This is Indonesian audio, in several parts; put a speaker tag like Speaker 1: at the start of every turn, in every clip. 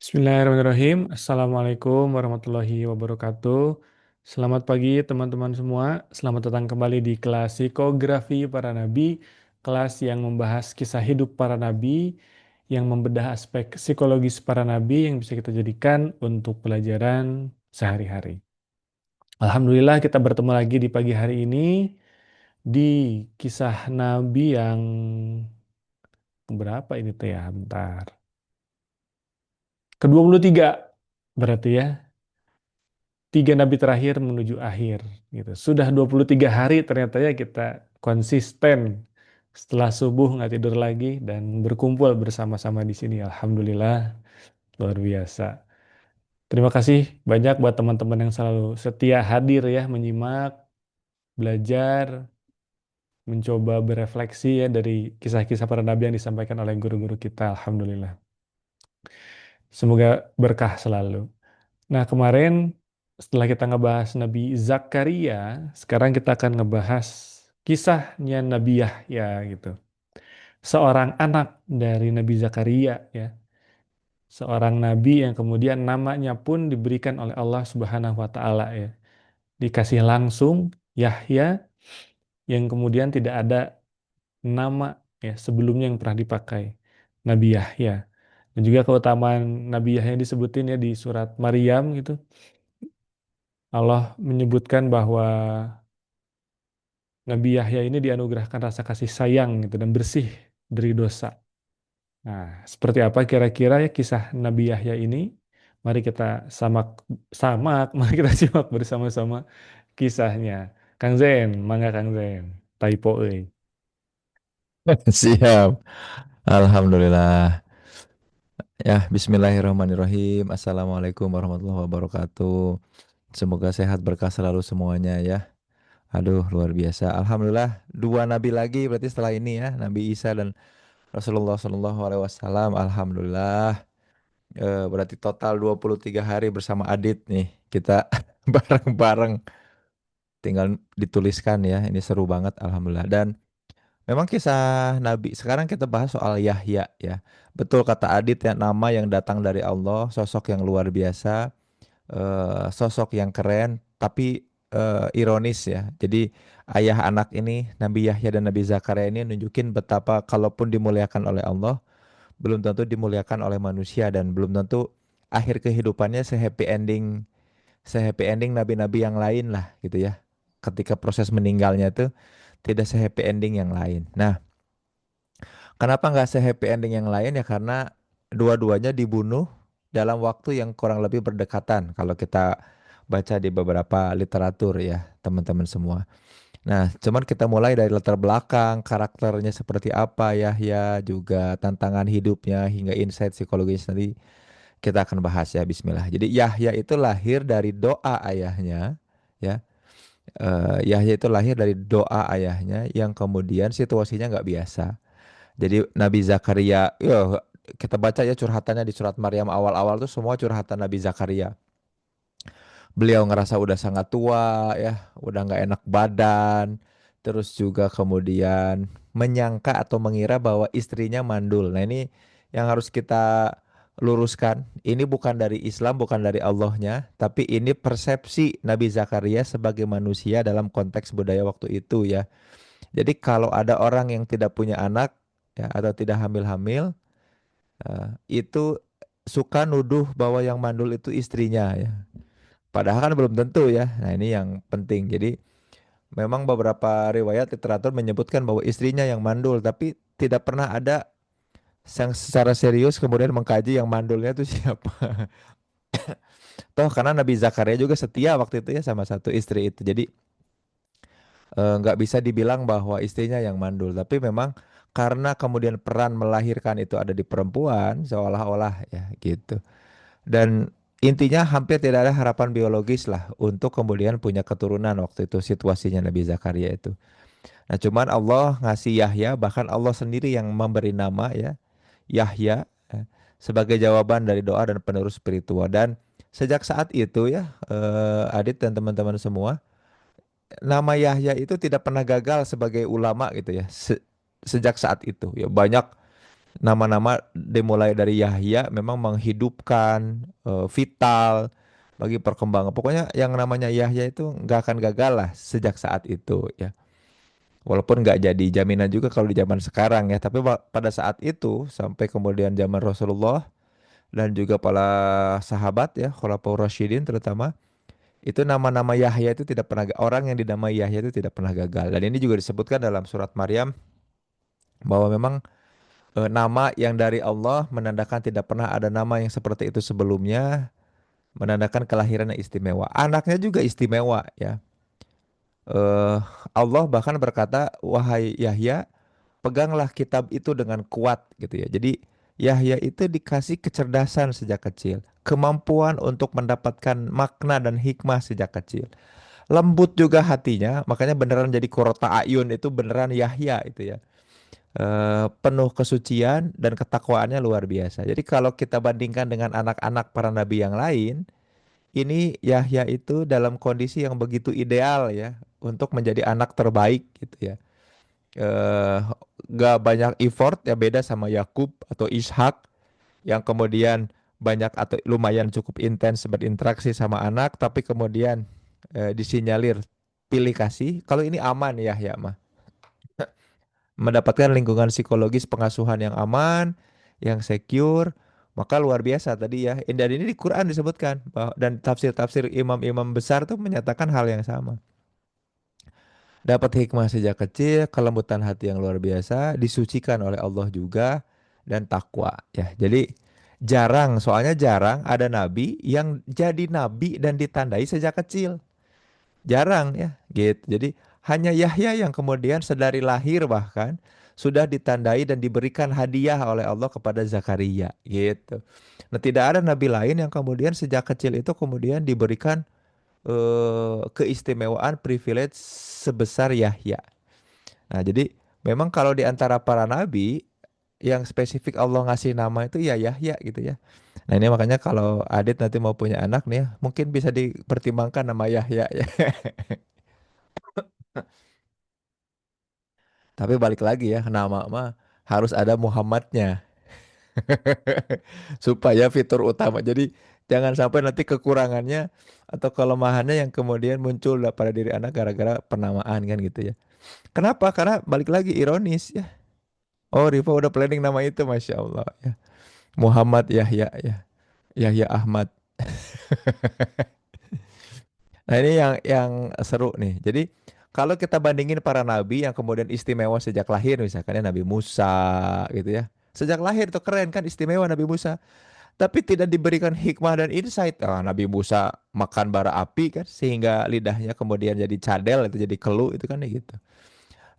Speaker 1: Bismillahirrahmanirrahim. Assalamualaikum warahmatullahi wabarakatuh. Selamat pagi teman-teman semua. Selamat datang kembali di kelas Psikografi Para Nabi, kelas yang membahas kisah hidup para nabi, yang membedah aspek psikologis para nabi yang bisa kita jadikan untuk pelajaran sehari-hari. Alhamdulillah kita bertemu lagi di pagi hari ini di kisah nabi yang berapa ini teh ya? Bentar. Ke-23 berarti ya. Tiga nabi terakhir menuju akhir gitu. Sudah 23 hari ternyata ya kita konsisten setelah subuh nggak tidur lagi dan berkumpul bersama-sama di sini. Alhamdulillah luar biasa. Terima kasih banyak buat teman-teman yang selalu setia hadir ya menyimak, belajar, mencoba berefleksi ya dari kisah-kisah para nabi yang disampaikan oleh guru-guru kita. Alhamdulillah. Semoga berkah selalu. Nah, kemarin setelah kita ngebahas Nabi Zakaria, sekarang kita akan ngebahas kisahnya Nabi Yahya gitu. Seorang anak dari Nabi Zakaria ya. Seorang nabi yang kemudian namanya pun diberikan oleh Allah Subhanahu wa taala ya. Dikasih langsung Yahya yang kemudian tidak ada nama ya sebelumnya yang pernah dipakai. Nabi Yahya. Dan juga keutamaan Nabi Yahya disebutin ya di surat Maryam gitu. Allah menyebutkan bahwa Nabi Yahya ini dianugerahkan rasa kasih sayang gitu dan bersih dari dosa. Nah, seperti apa kira-kira ya kisah Nabi Yahya ini? Mari kita samak, mari kita simak bersama-sama kisahnya. Kang Zen, mangga Kang Zen. Typo euy.
Speaker 2: Siap. Alhamdulillah. Ya, bismillahirrahmanirrahim. Assalamualaikum warahmatullahi wabarakatuh. Semoga sehat berkah selalu semuanya ya. Aduh, luar biasa. Alhamdulillah, dua nabi lagi berarti setelah ini ya, Nabi Isa dan Rasulullah Shallallahu alaihi wasallam. Alhamdulillah. Berarti total 23 hari bersama Adit nih. Kita bareng-bareng tinggal dituliskan ya. Ini seru banget alhamdulillah. Dan memang kisah Nabi. Sekarang kita bahas soal Yahya ya. Betul kata Adit ya, nama yang datang dari Allah, sosok yang luar biasa, sosok yang keren, tapi ironis ya. Jadi ayah anak ini, Nabi Yahya dan Nabi Zakaria ini nunjukin betapa kalaupun dimuliakan oleh Allah, belum tentu dimuliakan oleh manusia dan belum tentu akhir kehidupannya sehappy ending nabi-nabi yang lain lah gitu ya. Ketika proses meninggalnya itu tidak sehappy ending yang lain. Nah, kenapa nggak se-happy ending yang lain ya karena dua-duanya dibunuh dalam waktu yang kurang lebih berdekatan kalau kita baca di beberapa literatur ya teman-teman semua. Nah, cuman kita mulai dari latar belakang, karakternya seperti apa ya juga tantangan hidupnya hingga insight psikologis nanti kita akan bahas ya Bismillah. Jadi Yahya itu lahir dari doa ayahnya ya. Yahya itu lahir dari doa ayahnya yang kemudian situasinya nggak biasa. Jadi Nabi Zakaria, ya kita baca ya curhatannya di surat Maryam awal-awal tuh semua curhatan Nabi Zakaria. Beliau ngerasa udah sangat tua ya, udah nggak enak badan, terus juga kemudian menyangka atau mengira bahwa istrinya mandul. Nah ini yang harus kita luruskan. Ini bukan dari Islam, bukan dari Allahnya, tapi ini persepsi Nabi Zakaria sebagai manusia dalam konteks budaya waktu itu ya. Jadi kalau ada orang yang tidak punya anak ya atau tidak hamil-hamil itu suka nuduh bahwa yang mandul itu istrinya ya. Padahal kan belum tentu ya. Nah, ini yang penting. Jadi memang beberapa riwayat literatur menyebutkan bahwa istrinya yang mandul, tapi tidak pernah ada yang secara serius kemudian mengkaji yang mandulnya itu siapa. Toh karena Nabi Zakaria juga setia waktu itu ya sama satu istri itu. Jadi nggak bisa dibilang bahwa istrinya yang mandul, tapi memang karena kemudian peran melahirkan itu ada di perempuan, seolah-olah ya gitu. Dan intinya hampir tidak ada harapan biologis lah untuk kemudian punya keturunan waktu itu situasinya Nabi Zakaria itu. Nah, cuman Allah ngasih Yahya, bahkan Allah sendiri yang memberi nama ya, Yahya sebagai jawaban dari doa dan penerus spiritual. Dan sejak saat itu ya, Adit dan teman-teman semua, nama Yahya itu tidak pernah gagal sebagai ulama gitu ya. Sejak saat itu ya banyak Nama-nama dimulai dari Yahya memang menghidupkan, vital bagi perkembangan. Pokoknya yang namanya Yahya itu nggak akan gagal lah sejak saat itu ya. Walaupun nggak jadi jaminan juga kalau di zaman sekarang ya. Tapi pada saat itu sampai kemudian zaman Rasulullah dan juga para sahabat ya, Khulafaur Rasyidin terutama, itu nama-nama Yahya itu tidak pernah, orang yang dinamai Yahya itu tidak pernah gagal. Dan ini juga disebutkan dalam surat Maryam bahwa memang, nama yang dari Allah menandakan tidak pernah ada nama yang seperti itu sebelumnya, menandakan kelahiran yang istimewa. Anaknya juga istimewa ya. Eh, Allah bahkan berkata, wahai Yahya, peganglah kitab itu dengan kuat gitu ya. Jadi Yahya itu dikasih kecerdasan sejak kecil, kemampuan untuk mendapatkan makna dan hikmah sejak kecil. Lembut juga hatinya, makanya beneran jadi Qurrata Ayun itu beneran Yahya itu ya. Penuh kesucian dan ketakwaannya luar biasa. Jadi kalau kita bandingkan dengan anak-anak para nabi yang lain, ini Yahya itu dalam kondisi yang begitu ideal ya untuk menjadi anak terbaik gitu ya. eh Gak banyak effort ya, beda sama Yakub atau Ishak yang kemudian banyak atau lumayan cukup intens berinteraksi sama anak, tapi kemudian disinyalir pilih kasih. Kalau ini aman ya mah, mendapatkan lingkungan psikologis pengasuhan yang aman, yang secure, maka luar biasa tadi ya. Dan ini di Quran disebutkan bahwa, dan tafsir-tafsir imam-imam besar tuh menyatakan hal yang sama. Dapat hikmah sejak kecil, kelembutan hati yang luar biasa, disucikan oleh Allah juga, dan takwa ya. Jadi jarang, soalnya jarang ada nabi yang jadi nabi dan ditandai sejak kecil. Jarang ya, gitu. Jadi hanya Yahya yang kemudian sedari lahir bahkan sudah ditandai dan diberikan hadiah oleh Allah kepada Zakaria, gitu. Nah, tidak ada nabi lain yang kemudian sejak kecil itu kemudian diberikan, keistimewaan privilege sebesar Yahya. Nah, jadi memang kalau di antara para nabi yang spesifik Allah ngasih nama itu ya Yahya gitu ya. Nah, ini makanya kalau Adit nanti mau punya anak nih ya, mungkin bisa dipertimbangkan nama Yahya ya. Tapi balik lagi ya, nama mah harus ada Muhammadnya supaya fitur utama. Jadi jangan sampai nanti kekurangannya atau kelemahannya yang kemudian muncul pada diri anak gara-gara penamaan kan gitu ya. Kenapa? Karena balik lagi ironis ya. Oh, Rifa udah planning nama itu, Masya Allah ya. Muhammad Yahya ya. Yahya Ahmad. Nah, ini yang seru nih. Jadi kalau kita bandingin para nabi yang kemudian istimewa sejak lahir, misalkan ya Nabi Musa gitu ya. Sejak lahir tuh keren kan, istimewa Nabi Musa. Tapi tidak diberikan hikmah dan insight. Ah, Nabi Musa makan bara api kan sehingga lidahnya kemudian jadi cadel, itu jadi kelu itu kan ya gitu.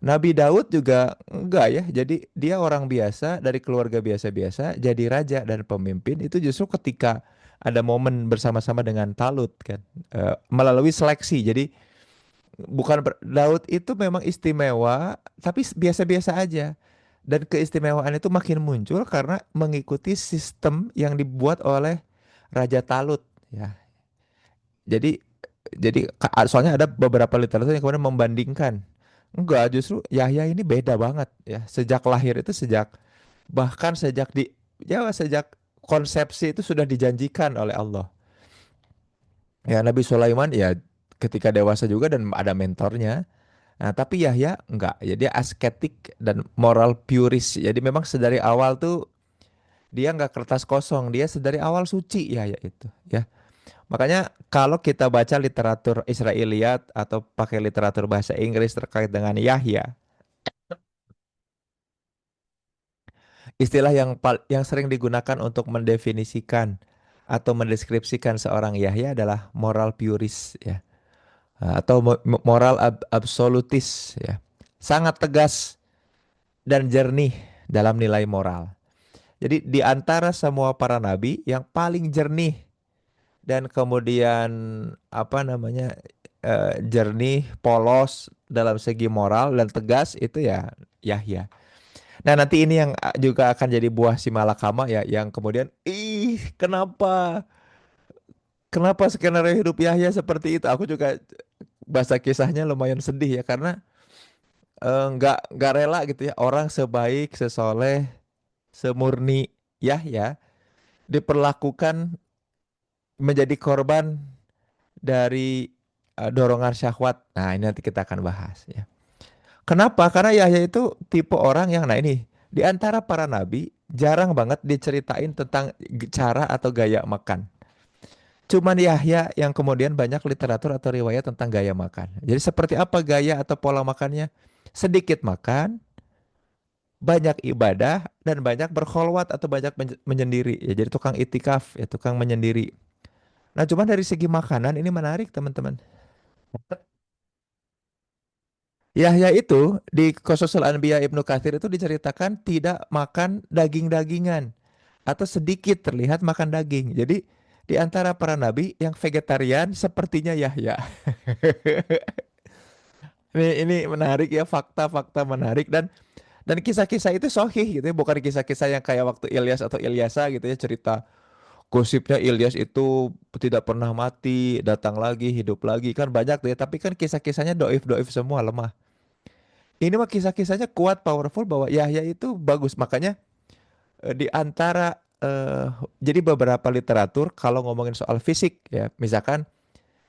Speaker 2: Nabi Daud juga enggak ya. Jadi dia orang biasa dari keluarga biasa-biasa jadi raja dan pemimpin itu justru ketika ada momen bersama-sama dengan Talut kan. Melalui seleksi. Jadi Daud itu memang istimewa tapi biasa-biasa aja. Dan keistimewaan itu makin muncul karena mengikuti sistem yang dibuat oleh Raja Talut ya. Jadi soalnya ada beberapa literatur yang kemudian membandingkan. Enggak, justru Yahya ini beda banget ya. Sejak lahir itu, bahkan sejak sejak konsepsi itu sudah dijanjikan oleh Allah. Ya Nabi Sulaiman ya ketika dewasa juga dan ada mentornya. Nah, tapi Yahya enggak. Ya dia asketik dan moral purist. Jadi memang sedari awal tuh dia enggak kertas kosong, dia sedari awal suci Yahya itu ya. Makanya kalau kita baca literatur Israiliyat atau pakai literatur bahasa Inggris terkait dengan Yahya, istilah yang sering digunakan untuk mendefinisikan atau mendeskripsikan seorang Yahya adalah moral purist ya. Atau moral absolutis ya. Sangat tegas dan jernih dalam nilai moral. Jadi di antara semua para nabi yang paling jernih dan kemudian apa namanya, jernih, polos dalam segi moral dan tegas itu ya Yahya. Nah, nanti ini yang juga akan jadi buah si malakama ya, yang kemudian kenapa skenario hidup Yahya seperti itu? Aku juga baca kisahnya lumayan sedih ya karena nggak rela gitu ya orang sebaik sesoleh semurni Yahya diperlakukan menjadi korban dari dorongan syahwat. Nah, ini nanti kita akan bahas ya. Kenapa? Karena Yahya itu tipe orang yang, nah ini, di antara para nabi jarang banget diceritain tentang cara atau gaya makan. Cuman Yahya yang kemudian banyak literatur atau riwayat tentang gaya makan. Jadi seperti apa gaya atau pola makannya? Sedikit makan, banyak ibadah, dan banyak berkholwat atau banyak menyendiri. Ya, jadi tukang itikaf, ya tukang menyendiri. Nah, cuman dari segi makanan ini menarik teman-teman. Yahya itu di Qasasul Anbiya Ibnu Katsir itu diceritakan tidak makan daging-dagingan atau sedikit terlihat makan daging. Jadi di antara para nabi yang vegetarian sepertinya Yahya. Ini menarik ya, fakta-fakta menarik, dan kisah-kisah itu sahih gitu ya, bukan kisah-kisah yang kayak waktu Ilyas atau Ilyasa gitu ya, cerita gosipnya Ilyas itu tidak pernah mati, datang lagi, hidup lagi, kan banyak tuh ya, tapi kan kisah-kisahnya doif-doif semua, lemah. Ini mah kisah-kisahnya kuat, powerful, bahwa Yahya itu bagus. Makanya di antara jadi beberapa literatur kalau ngomongin soal fisik ya, misalkan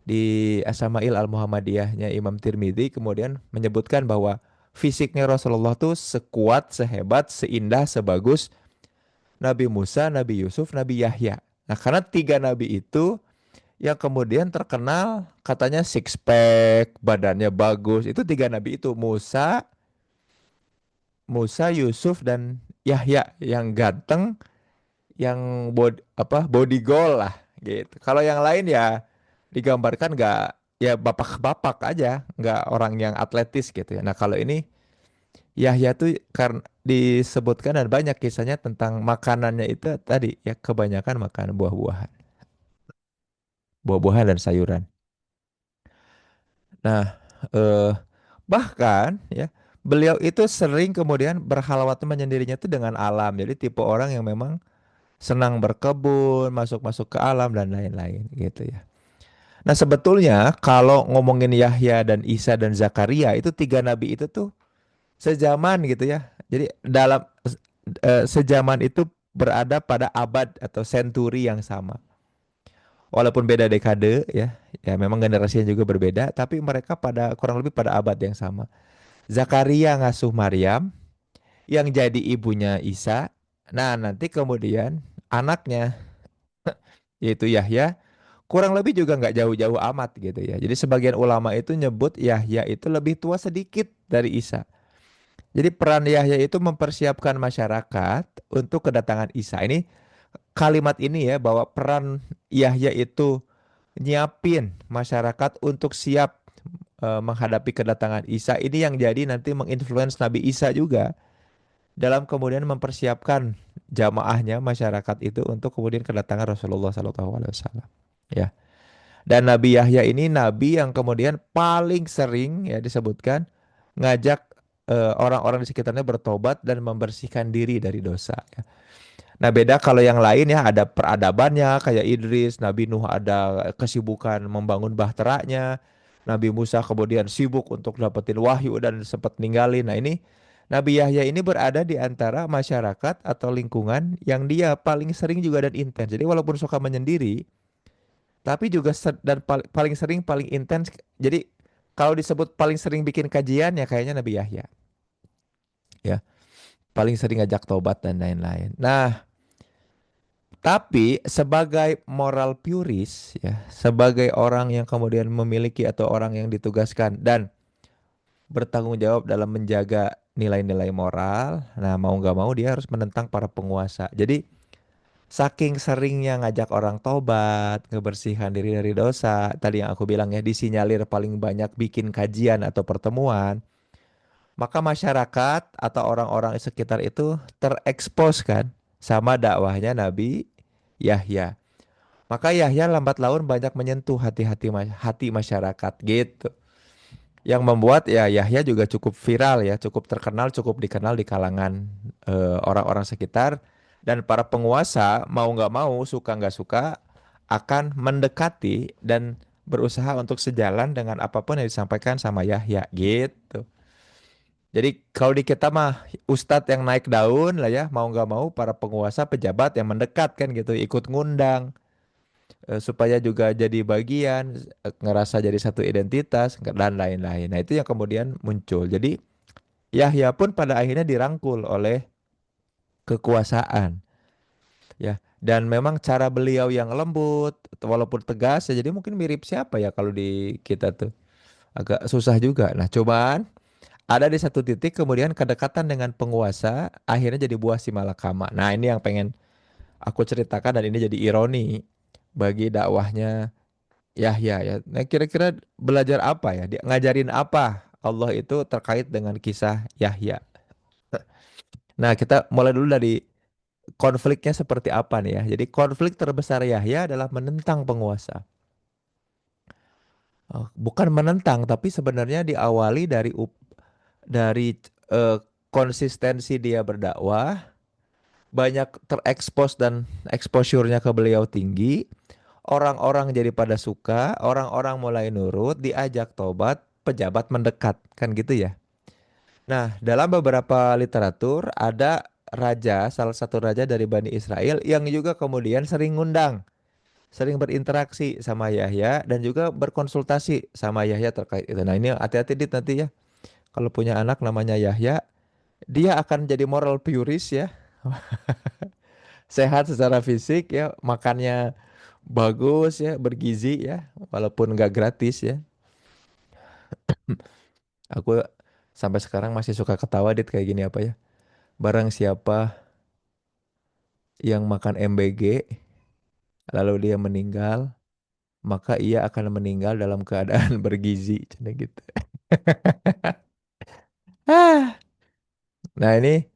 Speaker 2: di Asama'il Al-Muhammadiyahnya Imam Tirmidzi kemudian menyebutkan bahwa fisiknya Rasulullah tuh sekuat, sehebat, seindah, sebagus Nabi Musa, Nabi Yusuf, Nabi Yahya. Nah, karena tiga nabi itu yang kemudian terkenal katanya six pack, badannya bagus. Itu tiga nabi itu, Musa, Yusuf, dan Yahya, yang ganteng, yang body goal lah gitu. Kalau yang lain ya digambarkan nggak, ya bapak-bapak aja, nggak orang yang atletis gitu ya. Nah, kalau ini Yahya tuh karena disebutkan dan banyak kisahnya tentang makanannya itu tadi ya, kebanyakan makan buah-buahan, buah-buahan dan sayuran. Nah, eh, bahkan ya beliau itu sering kemudian berhalawat menyendirinya itu dengan alam. Jadi tipe orang yang memang senang berkebun, masuk-masuk ke alam dan lain-lain gitu ya. Nah, sebetulnya kalau ngomongin Yahya dan Isa dan Zakaria itu tiga nabi itu tuh sejaman gitu ya. Jadi dalam sejaman itu berada pada abad atau senturi yang sama. Walaupun beda dekade ya, ya memang generasinya juga berbeda, tapi mereka pada kurang lebih pada abad yang sama. Zakaria ngasuh Maryam yang jadi ibunya Isa. Nah, nanti kemudian anaknya yaitu Yahya kurang lebih juga nggak jauh-jauh amat gitu ya. Jadi sebagian ulama itu nyebut Yahya itu lebih tua sedikit dari Isa. Jadi peran Yahya itu mempersiapkan masyarakat untuk kedatangan Isa. Ini kalimat ini ya, bahwa peran Yahya itu nyiapin masyarakat untuk siap menghadapi kedatangan Isa. Ini yang jadi nanti menginfluence Nabi Isa juga dalam kemudian mempersiapkan jamaahnya, masyarakat itu untuk kemudian kedatangan Rasulullah SAW. Ya. Dan Nabi Yahya ini nabi yang kemudian paling sering ya disebutkan ngajak orang-orang di sekitarnya bertobat dan membersihkan diri dari dosa. Ya. Nah, beda kalau yang lain ya, ada peradabannya kayak Idris, Nabi Nuh ada kesibukan membangun bahteranya, Nabi Musa kemudian sibuk untuk dapetin wahyu dan sempat ninggalin. Nah, ini Nabi Yahya ini berada di antara masyarakat atau lingkungan yang dia paling sering juga dan intens. Jadi walaupun suka menyendiri, tapi juga dan paling sering, paling intens. Jadi kalau disebut paling sering bikin kajian ya kayaknya Nabi Yahya. Ya, paling sering ngajak tobat dan lain-lain. Nah, tapi sebagai moral puris ya, sebagai orang yang kemudian memiliki atau orang yang ditugaskan dan bertanggung jawab dalam menjaga nilai-nilai moral, nah mau nggak mau dia harus menentang para penguasa. Jadi saking seringnya ngajak orang tobat, ngebersihkan diri dari dosa, tadi yang aku bilang ya, disinyalir paling banyak bikin kajian atau pertemuan, maka masyarakat atau orang-orang sekitar itu terekspos kan sama dakwahnya Nabi Yahya. Maka Yahya lambat laun banyak menyentuh hati masyarakat gitu. Yang membuat ya Yahya juga cukup viral ya, cukup terkenal, cukup dikenal di kalangan orang-orang sekitar, dan para penguasa mau nggak mau, suka nggak suka akan mendekati dan berusaha untuk sejalan dengan apapun yang disampaikan sama Yahya gitu. Jadi kalau di kita mah ustadz yang naik daun lah ya, mau nggak mau para penguasa pejabat yang mendekat kan gitu, ikut ngundang supaya juga jadi bagian, ngerasa jadi satu identitas dan lain-lain. Nah itu yang kemudian muncul. Jadi Yahya pun pada akhirnya dirangkul oleh kekuasaan ya. Dan memang cara beliau yang lembut walaupun tegas ya, jadi mungkin mirip siapa ya kalau di kita tuh agak susah juga. Nah, cobaan ada di satu titik kemudian kedekatan dengan penguasa akhirnya jadi buah si malakama. Nah, ini yang pengen aku ceritakan dan ini jadi ironi bagi dakwahnya Yahya ya. Nah, kira-kira belajar apa ya? Dia ngajarin apa Allah itu terkait dengan kisah Yahya. Nah, kita mulai dulu dari konfliknya seperti apa nih ya. Jadi konflik terbesar Yahya adalah menentang penguasa. Bukan menentang, tapi sebenarnya diawali dari eh, konsistensi dia berdakwah, banyak terekspos dan exposure-nya ke beliau tinggi, orang-orang jadi pada suka, orang-orang mulai nurut, diajak tobat, pejabat mendekat, kan gitu ya. Nah, dalam beberapa literatur ada raja, salah satu raja dari Bani Israel yang juga kemudian sering ngundang, sering berinteraksi sama Yahya dan juga berkonsultasi sama Yahya terkait itu. Nah, ini hati-hati Dit nanti ya. Kalau punya anak namanya Yahya, dia akan jadi moral purist ya, sehat secara fisik ya, makannya bagus ya, bergizi ya, walaupun nggak gratis ya. Aku sampai sekarang masih suka ketawa Dit kayak gini apa ya. Barang siapa yang makan MBG lalu dia meninggal, maka ia akan meninggal dalam keadaan bergizi, cina gitu. Ah, nah ini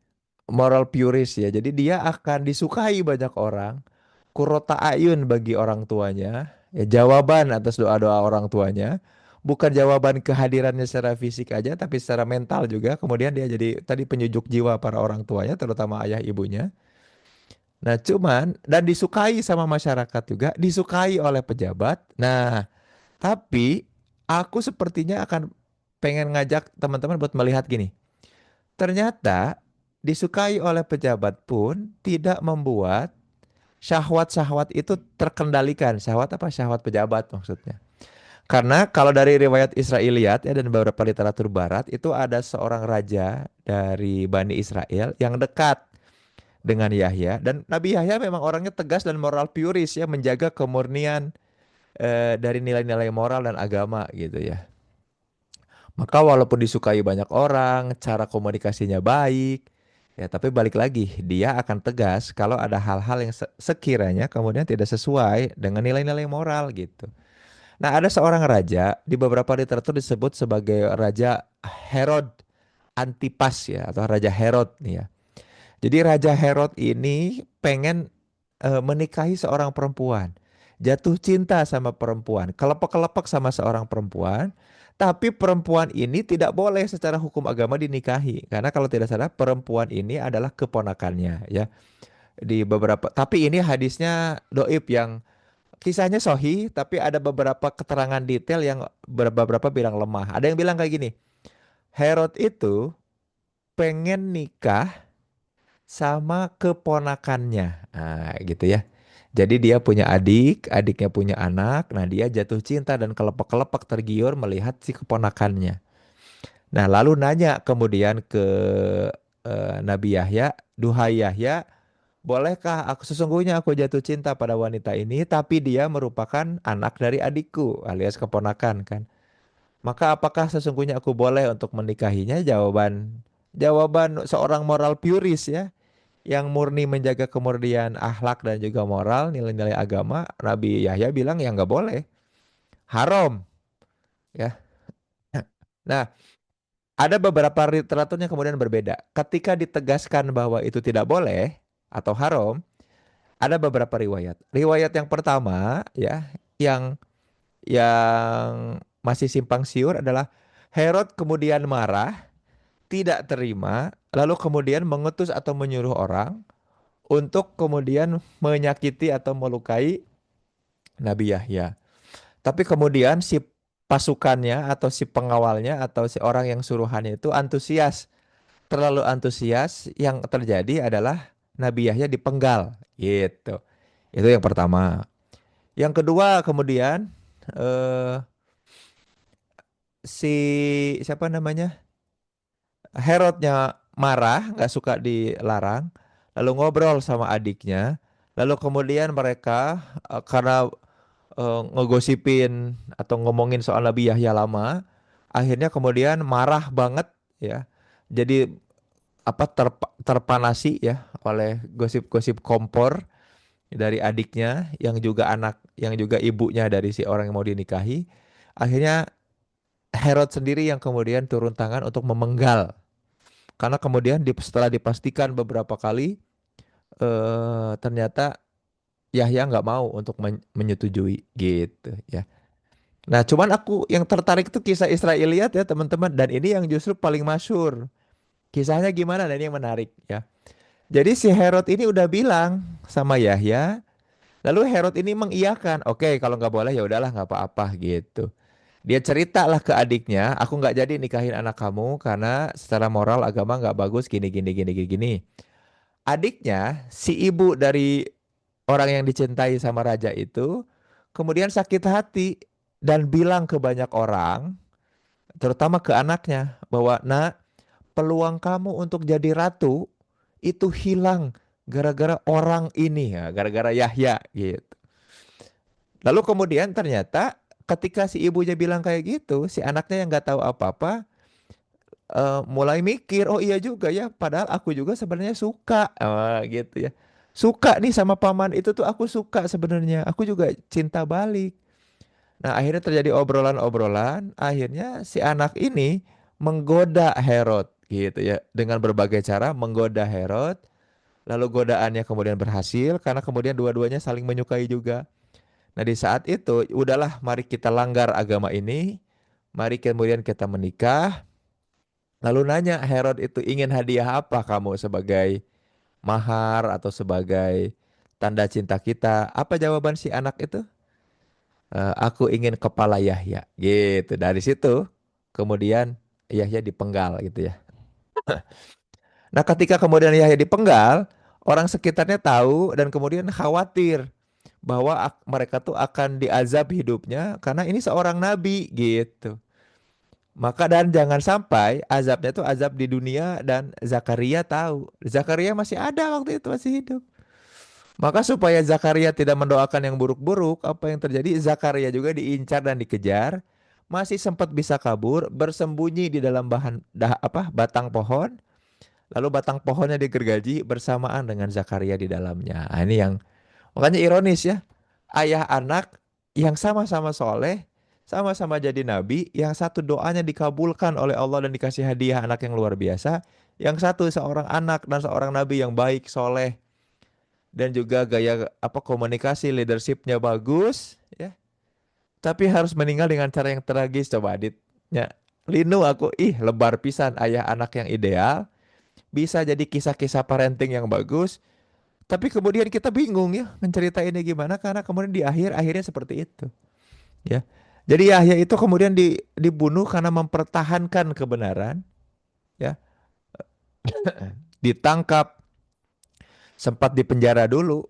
Speaker 2: moral purist ya. Jadi dia akan disukai banyak orang, kurota ayun bagi orang tuanya, ya jawaban atas doa-doa orang tuanya, bukan jawaban kehadirannya secara fisik aja, tapi secara mental juga. Kemudian dia jadi tadi penyejuk jiwa para orang tuanya, terutama ayah ibunya. Nah, cuman dan disukai sama masyarakat juga, disukai oleh pejabat. Nah, tapi aku sepertinya akan pengen ngajak teman-teman buat melihat gini. Ternyata disukai oleh pejabat pun tidak membuat syahwat-syahwat itu terkendalikan. Syahwat apa? Syahwat pejabat maksudnya. Karena kalau dari riwayat Israiliyat ya dan beberapa literatur barat itu ada seorang raja dari Bani Israel yang dekat dengan Yahya dan Nabi Yahya memang orangnya tegas dan moral puris ya menjaga kemurnian dari nilai-nilai moral dan agama gitu ya. Maka walaupun disukai banyak orang, cara komunikasinya baik, ya tapi balik lagi dia akan tegas kalau ada hal-hal yang sekiranya kemudian tidak sesuai dengan nilai-nilai moral gitu. Nah, ada seorang raja di beberapa literatur disebut sebagai Raja Herod Antipas ya atau Raja Herod nih ya. Jadi Raja Herod ini pengen menikahi seorang perempuan. Jatuh cinta sama perempuan, kelepek-kelepek sama seorang perempuan, tapi perempuan ini tidak boleh secara hukum agama dinikahi karena kalau tidak salah perempuan ini adalah keponakannya ya. Di beberapa tapi ini hadisnya doib yang kisahnya sohi tapi ada beberapa keterangan detail yang beberapa bilang lemah. Ada yang bilang kayak gini, Herod itu pengen nikah sama keponakannya. Nah, gitu ya. Jadi dia punya adik, adiknya punya anak. Nah, dia jatuh cinta dan kelepek-kelepek tergiur melihat si keponakannya. Nah, lalu nanya kemudian ke Nabi Yahya, "Duhai Yahya, bolehkah aku sesungguhnya aku jatuh cinta pada wanita ini, tapi dia merupakan anak dari adikku alias keponakan kan. Maka apakah sesungguhnya aku boleh untuk menikahinya?" Jawaban seorang moral purist ya yang murni menjaga kemurnian akhlak dan juga moral, nilai-nilai agama, Nabi Yahya bilang ya nggak boleh, haram, ya. Nah, ada beberapa literaturnya kemudian berbeda. Ketika ditegaskan bahwa itu tidak boleh atau haram, ada beberapa riwayat. Riwayat yang pertama, ya, yang masih simpang siur adalah Herod kemudian marah, tidak terima, lalu kemudian mengutus atau menyuruh orang untuk kemudian menyakiti atau melukai Nabi Yahya. Tapi kemudian si pasukannya atau si pengawalnya atau si orang yang suruhannya itu antusias, terlalu antusias, yang terjadi adalah Nabi Yahya dipenggal gitu. Itu yang pertama. Yang kedua kemudian eh, si siapa namanya? Herodnya marah, nggak suka dilarang, lalu ngobrol sama adiknya, lalu kemudian mereka karena ngegosipin atau ngomongin soal Nabi Yahya lama, akhirnya kemudian marah banget ya. Jadi apa terpanasi ya oleh gosip-gosip kompor dari adiknya yang juga anak yang juga ibunya dari si orang yang mau dinikahi. Akhirnya Herod sendiri yang kemudian turun tangan untuk memenggal. Karena kemudian setelah dipastikan beberapa kali ternyata Yahya nggak mau untuk menyetujui gitu ya. Nah, cuman aku yang tertarik tuh kisah Israiliyat ya teman-teman, dan ini yang justru paling masyhur. Kisahnya gimana? Dan ini yang menarik ya. Jadi si Herod ini udah bilang sama Yahya, lalu Herod ini mengiyakan, oke kalau nggak boleh ya udahlah nggak apa-apa gitu. Dia ceritalah ke adiknya, aku nggak jadi nikahin anak kamu karena secara moral agama nggak bagus gini gini gini gini gini. Adiknya, si ibu dari orang yang dicintai sama raja itu, kemudian sakit hati dan bilang ke banyak orang, terutama ke anaknya, bahwa nak, peluang kamu untuk jadi ratu itu hilang gara-gara orang ini ya, gara-gara Yahya gitu. Lalu kemudian ternyata ketika si ibunya bilang kayak gitu, si anaknya yang nggak tahu apa-apa mulai mikir, oh iya juga ya, padahal aku juga sebenarnya suka, gitu ya. Suka nih sama paman itu tuh aku suka sebenarnya, aku juga cinta balik. Nah, akhirnya terjadi obrolan-obrolan, akhirnya si anak ini menggoda Herod gitu ya, dengan berbagai cara menggoda Herod, lalu godaannya kemudian berhasil karena kemudian dua-duanya saling menyukai juga. Nah, di saat itu udahlah mari kita langgar agama ini, mari kemudian kita menikah. Lalu nanya Herod itu ingin hadiah apa kamu sebagai mahar atau sebagai tanda cinta kita? Apa jawaban si anak itu? Aku ingin kepala Yahya. Gitu. Dari situ kemudian Yahya dipenggal gitu ya. Nah, ketika kemudian Yahya dipenggal, orang sekitarnya tahu dan kemudian khawatir bahwa mereka tuh akan diazab hidupnya karena ini seorang nabi gitu. Maka dan jangan sampai azabnya itu azab di dunia dan Zakaria tahu. Zakaria masih ada waktu itu masih hidup. Maka supaya Zakaria tidak mendoakan yang buruk-buruk, apa yang terjadi? Zakaria juga diincar dan dikejar, masih sempat bisa kabur, bersembunyi di dalam batang pohon, lalu batang pohonnya digergaji bersamaan dengan Zakaria di dalamnya. Nah, ini yang makanya ironis ya. Ayah anak yang sama-sama soleh, sama-sama jadi nabi, yang satu doanya dikabulkan oleh Allah dan dikasih hadiah anak yang luar biasa, yang satu seorang anak dan seorang nabi yang baik, soleh, dan juga gaya komunikasi leadershipnya bagus, ya. Tapi harus meninggal dengan cara yang tragis. Coba Adit, ya. Linu aku, lebar pisan ayah anak yang ideal, bisa jadi kisah-kisah parenting yang bagus, tapi kemudian kita bingung ya menceritainnya gimana karena kemudian di akhirnya seperti itu, ya. Jadi Yahya itu kemudian dibunuh karena mempertahankan kebenaran, ya. Ditangkap, sempat dipenjara dulu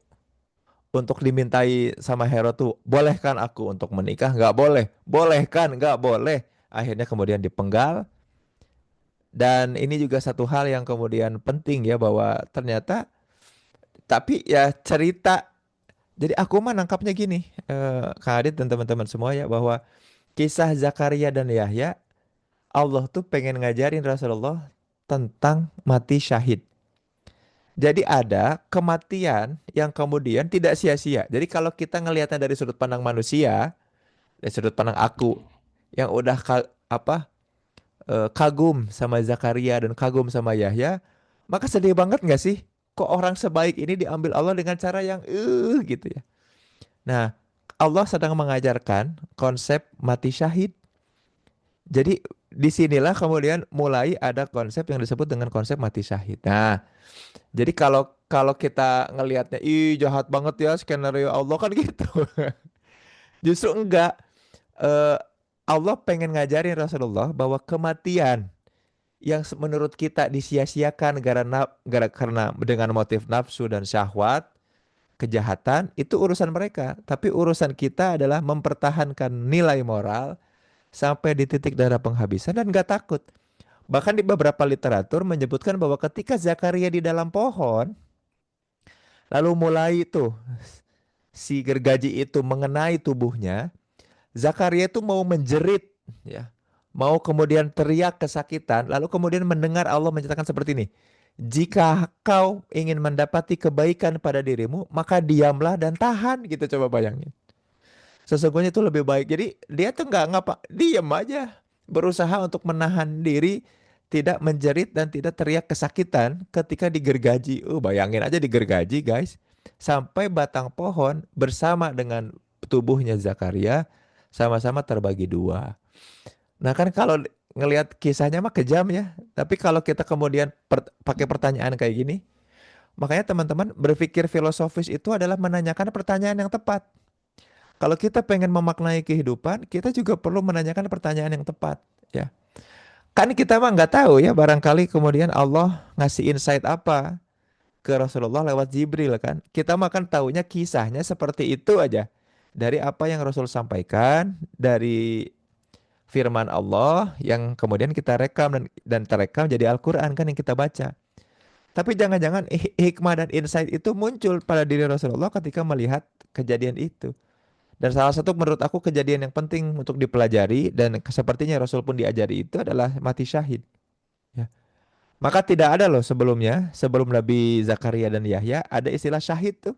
Speaker 2: untuk dimintai sama Herod tuh, bolehkan aku untuk menikah? Nggak boleh. Bolehkan? Nggak boleh. Akhirnya kemudian dipenggal. Dan ini juga satu hal yang kemudian penting ya bahwa ternyata tapi ya cerita. Jadi aku mah nangkapnya gini, Kak Adit dan teman-teman semua ya, bahwa kisah Zakaria dan Yahya, Allah tuh pengen ngajarin Rasulullah tentang mati syahid. Jadi ada kematian yang kemudian tidak sia-sia. Jadi kalau kita ngelihatnya dari sudut pandang manusia, dari sudut pandang aku yang udah kagum sama Zakaria dan kagum sama Yahya, maka sedih banget nggak sih? Kok orang sebaik ini diambil Allah dengan cara yang gitu ya. Nah, Allah sedang mengajarkan konsep mati syahid. Jadi disinilah kemudian mulai ada konsep yang disebut dengan konsep mati syahid. Nah, jadi kalau kalau kita ngelihatnya, ih jahat banget ya skenario Allah kan gitu. Justru enggak. Eh, Allah pengen ngajarin Rasulullah bahwa kematian yang menurut kita disia-siakan karena dengan motif nafsu dan syahwat, kejahatan, itu urusan mereka. Tapi urusan kita adalah mempertahankan nilai moral sampai di titik darah penghabisan dan gak takut. Bahkan di beberapa literatur menyebutkan bahwa ketika Zakaria di dalam pohon, lalu mulai tuh si gergaji itu mengenai tubuhnya, Zakaria itu mau menjerit, ya, mau kemudian teriak kesakitan, lalu kemudian mendengar Allah menyatakan seperti ini. Jika kau ingin mendapati kebaikan pada dirimu, maka diamlah dan tahan, gitu, coba bayangin. Sesungguhnya itu lebih baik. Jadi dia tuh nggak ngapa, diam aja, berusaha untuk menahan diri, tidak menjerit dan tidak teriak kesakitan ketika digergaji. Bayangin aja digergaji, guys, sampai batang pohon bersama dengan tubuhnya Zakaria sama-sama terbagi dua. Nah kan kalau ngelihat kisahnya mah kejam ya. Tapi kalau kita kemudian pakai pertanyaan kayak gini, makanya teman-teman berpikir filosofis itu adalah menanyakan pertanyaan yang tepat. Kalau kita pengen memaknai kehidupan, kita juga perlu menanyakan pertanyaan yang tepat, ya. Kan kita mah nggak tahu ya, barangkali kemudian Allah ngasih insight apa ke Rasulullah lewat Jibril kan. Kita mah kan taunya kisahnya seperti itu aja. Dari apa yang Rasul sampaikan, dari firman Allah yang kemudian kita rekam dan terekam jadi Al-Quran kan yang kita baca. Tapi jangan-jangan hikmah dan insight itu muncul pada diri Rasulullah ketika melihat kejadian itu. Dan salah satu menurut aku kejadian yang penting untuk dipelajari dan sepertinya Rasul pun diajari itu adalah mati syahid. Ya. Maka tidak ada loh sebelumnya, sebelum Nabi Zakaria dan Yahya ada istilah syahid tuh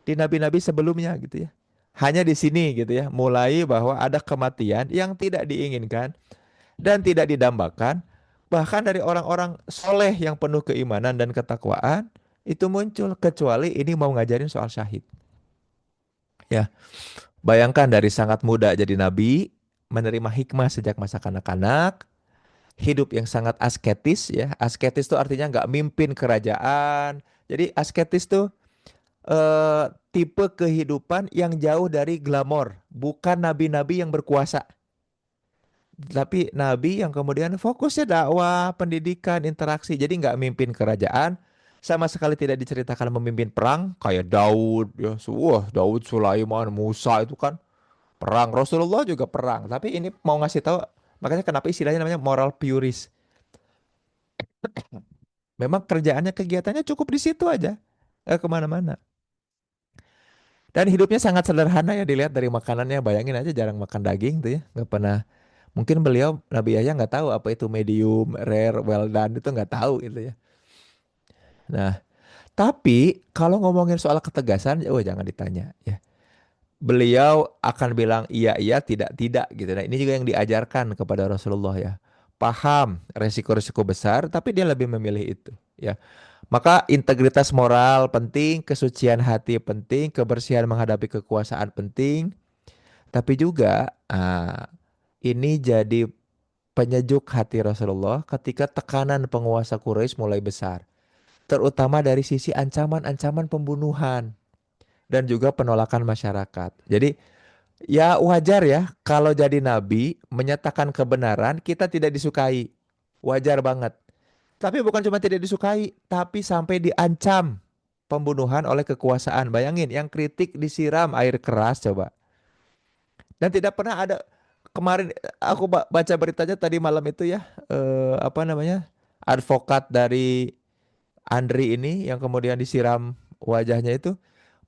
Speaker 2: di nabi-nabi sebelumnya gitu ya. Hanya di sini gitu ya, mulai bahwa ada kematian yang tidak diinginkan dan tidak didambakan, bahkan dari orang-orang soleh yang penuh keimanan dan ketakwaan itu muncul, kecuali ini mau ngajarin soal syahid. Ya. Bayangkan dari sangat muda jadi nabi, menerima hikmah sejak masa kanak-kanak, hidup yang sangat asketis ya. Asketis itu artinya nggak mimpin kerajaan. Jadi asketis tuh tipe kehidupan yang jauh dari glamor, bukan nabi-nabi yang berkuasa. Tapi nabi yang kemudian fokusnya dakwah, pendidikan, interaksi. Jadi nggak mimpin kerajaan, sama sekali tidak diceritakan memimpin perang kayak Daud ya. Wah, Daud, Sulaiman, Musa itu kan perang. Rasulullah juga perang. Tapi ini mau ngasih tahu, makanya kenapa istilahnya namanya moral purist. Memang kerjaannya, kegiatannya cukup di situ aja, nggak kemana-mana. Dan hidupnya sangat sederhana ya, dilihat dari makanannya. Bayangin aja jarang makan daging tuh ya, nggak pernah. Mungkin beliau Nabi Yahya nggak tahu apa itu medium, rare, well done, itu nggak tahu gitu ya. Nah, tapi kalau ngomongin soal ketegasan, oh jangan ditanya ya. Beliau akan bilang iya iya tidak tidak gitu. Nah, ini juga yang diajarkan kepada Rasulullah ya. Paham resiko-resiko besar, tapi dia lebih memilih itu ya. Maka integritas moral penting, kesucian hati penting, kebersihan menghadapi kekuasaan penting, tapi juga ini jadi penyejuk hati Rasulullah ketika tekanan penguasa Quraisy mulai besar, terutama dari sisi ancaman-ancaman pembunuhan dan juga penolakan masyarakat. Jadi ya wajar ya kalau jadi nabi menyatakan kebenaran kita tidak disukai. Wajar banget. Tapi bukan cuma tidak disukai, tapi sampai diancam pembunuhan oleh kekuasaan. Bayangin, yang kritik disiram air keras coba. Dan tidak pernah ada, kemarin aku baca beritanya tadi malam itu ya, apa namanya? Advokat dari Andri ini yang kemudian disiram wajahnya itu.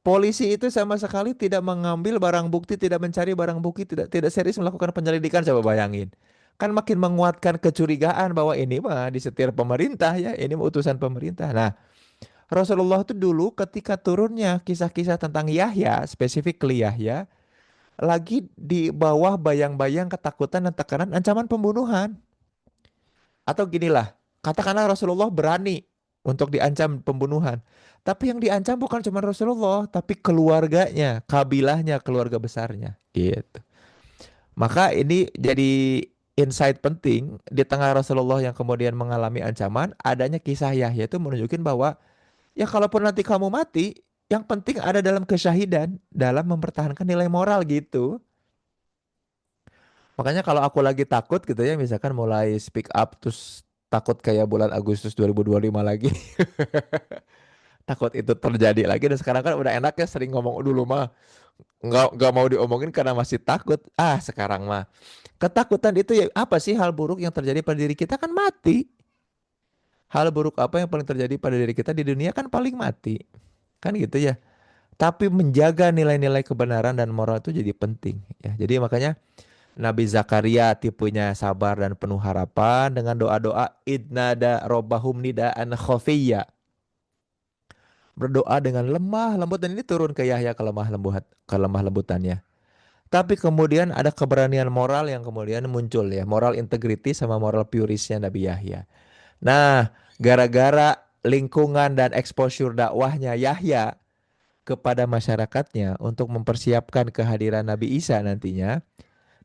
Speaker 2: Polisi itu sama sekali tidak mengambil barang bukti, tidak mencari barang bukti, tidak serius melakukan penyelidikan. Coba bayangin. Kan makin menguatkan kecurigaan bahwa ini mah disetir pemerintah ya, ini mah utusan pemerintah. Nah, Rasulullah itu dulu ketika turunnya kisah-kisah tentang Yahya, spesifik ke Yahya, lagi di bawah bayang-bayang ketakutan dan tekanan ancaman pembunuhan. Atau ginilah, katakanlah Rasulullah berani untuk diancam pembunuhan. Tapi yang diancam bukan cuma Rasulullah, tapi keluarganya, kabilahnya, keluarga besarnya. Gitu. Maka ini jadi insight penting di tengah Rasulullah yang kemudian mengalami ancaman, adanya kisah Yahya itu menunjukkan bahwa ya kalaupun nanti kamu mati, yang penting ada dalam kesyahidan, dalam mempertahankan nilai moral gitu. Makanya kalau aku lagi takut gitu ya, misalkan mulai speak up terus takut kayak bulan Agustus 2025 lagi. Takut itu terjadi lagi dan sekarang kan udah enak ya sering ngomong dulu mah nggak mau diomongin karena masih takut. Ah, sekarang mah ketakutan itu ya apa sih hal buruk yang terjadi pada diri kita kan mati. Hal buruk apa yang paling terjadi pada diri kita di dunia kan paling mati. Kan gitu ya. Tapi menjaga nilai-nilai kebenaran dan moral itu jadi penting ya. Jadi makanya Nabi Zakaria tipenya sabar dan penuh harapan dengan doa-doa idnada robbahum nidaan khafiyya. Berdoa dengan lemah lembut dan ini turun ke Yahya kelemah lembutannya. Tapi kemudian ada keberanian moral yang kemudian muncul ya, moral integrity sama moral purisnya Nabi Yahya. Nah, gara-gara lingkungan dan exposure dakwahnya Yahya kepada masyarakatnya untuk mempersiapkan kehadiran Nabi Isa nantinya,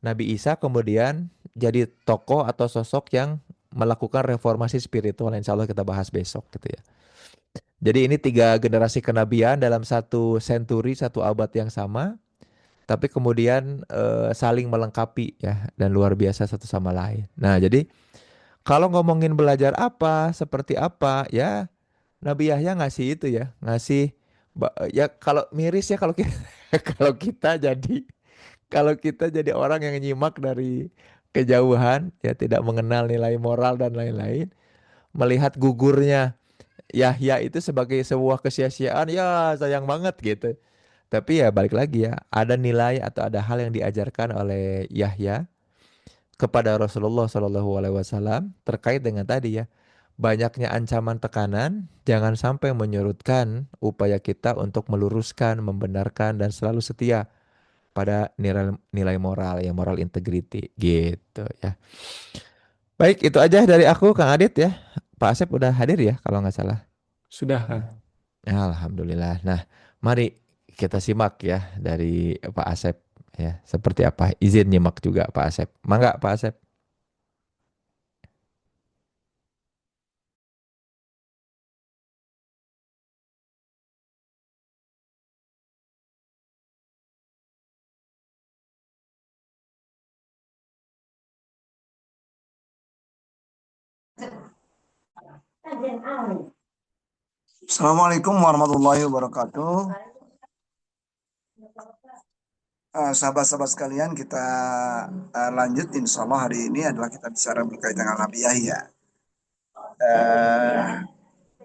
Speaker 2: Nabi Isa kemudian jadi tokoh atau sosok yang melakukan reformasi spiritual. Insya Allah kita bahas besok gitu ya. Jadi ini tiga generasi kenabian dalam satu century, satu abad yang sama, tapi kemudian saling melengkapi ya dan luar biasa satu sama lain. Nah, jadi kalau ngomongin belajar apa, seperti apa, ya Nabi Yahya ngasih itu ya, ngasih ya kalau miris ya kalau kita kalau kita jadi orang yang nyimak dari kejauhan ya tidak mengenal nilai moral dan lain-lain, melihat gugurnya Yahya itu sebagai sebuah kesia-siaan ya sayang banget gitu. Tapi ya balik lagi ya, ada nilai atau ada hal yang diajarkan oleh Yahya kepada Rasulullah Shallallahu Alaihi Wasallam terkait dengan tadi ya banyaknya ancaman tekanan, jangan sampai menyurutkan upaya kita untuk meluruskan, membenarkan dan selalu setia pada nilai moral ya moral integrity gitu ya. Baik itu aja dari aku Kang Adit ya. Pak Asep udah hadir ya kalau nggak salah.
Speaker 1: Sudah, Kang.
Speaker 2: Alhamdulillah. Nah, mari kita simak ya dari Pak Asep ya. Seperti apa? Izin nyimak juga Pak Asep. Mangga Pak Asep.
Speaker 3: Assalamualaikum warahmatullahi wabarakatuh. Sahabat-sahabat sekalian, kita lanjut. Insya Allah hari ini adalah kita bicara berkaitan dengan Nabi Yahya. Eh,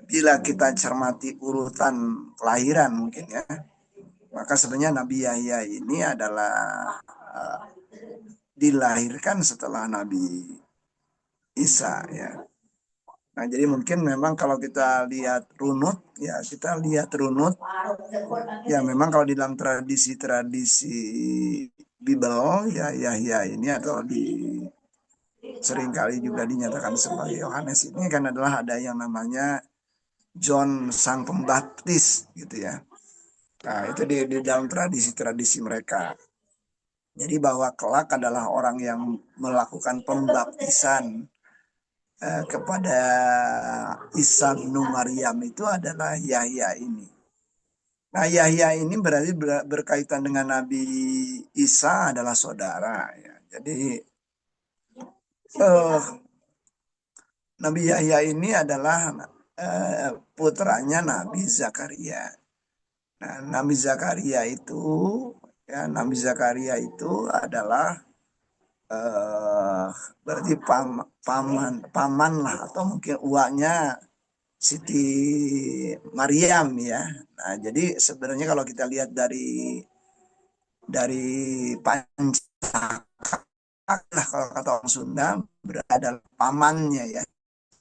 Speaker 3: Bila kita cermati urutan kelahiran mungkin ya, maka sebenarnya Nabi Yahya ini adalah eh, dilahirkan setelah Nabi Isa ya. Nah, jadi mungkin memang kalau kita lihat runut, ya kita lihat runut, ya memang kalau di dalam tradisi-tradisi Bible, ya Yahya ini atau seringkali juga dinyatakan sebagai Yohanes ini kan adalah ada yang namanya John Sang Pembaptis gitu ya. Nah, itu di dalam tradisi-tradisi mereka. Jadi bahwa kelak adalah orang yang melakukan pembaptisan kepada Isa bin Maryam itu adalah Yahya ini. Nah, Yahya ini berarti berkaitan dengan Nabi Isa adalah saudara ya. Jadi Nabi Yahya ini adalah putranya Nabi Zakaria. Nah, Nabi Zakaria itu adalah berarti paman lah atau mungkin uaknya Siti Maryam ya. Nah, jadi sebenarnya kalau kita lihat dari Pancakak lah kalau kata orang Sunda berada pamannya ya.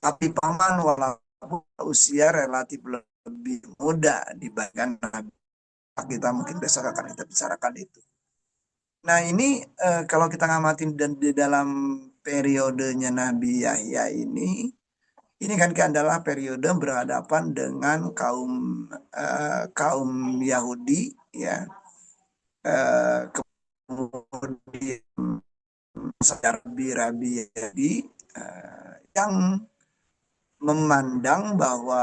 Speaker 3: Tapi paman walaupun usia relatif lebih muda dibandingkan Nabi, kita mungkin besok akan kita bicarakan itu. Nah ini kalau kita ngamatin dan di dalam periodenya Nabi Yahya ini kan adalah periode berhadapan dengan kaum Yahudi ya, kemudian rabi-rabi Yahudi yang memandang bahwa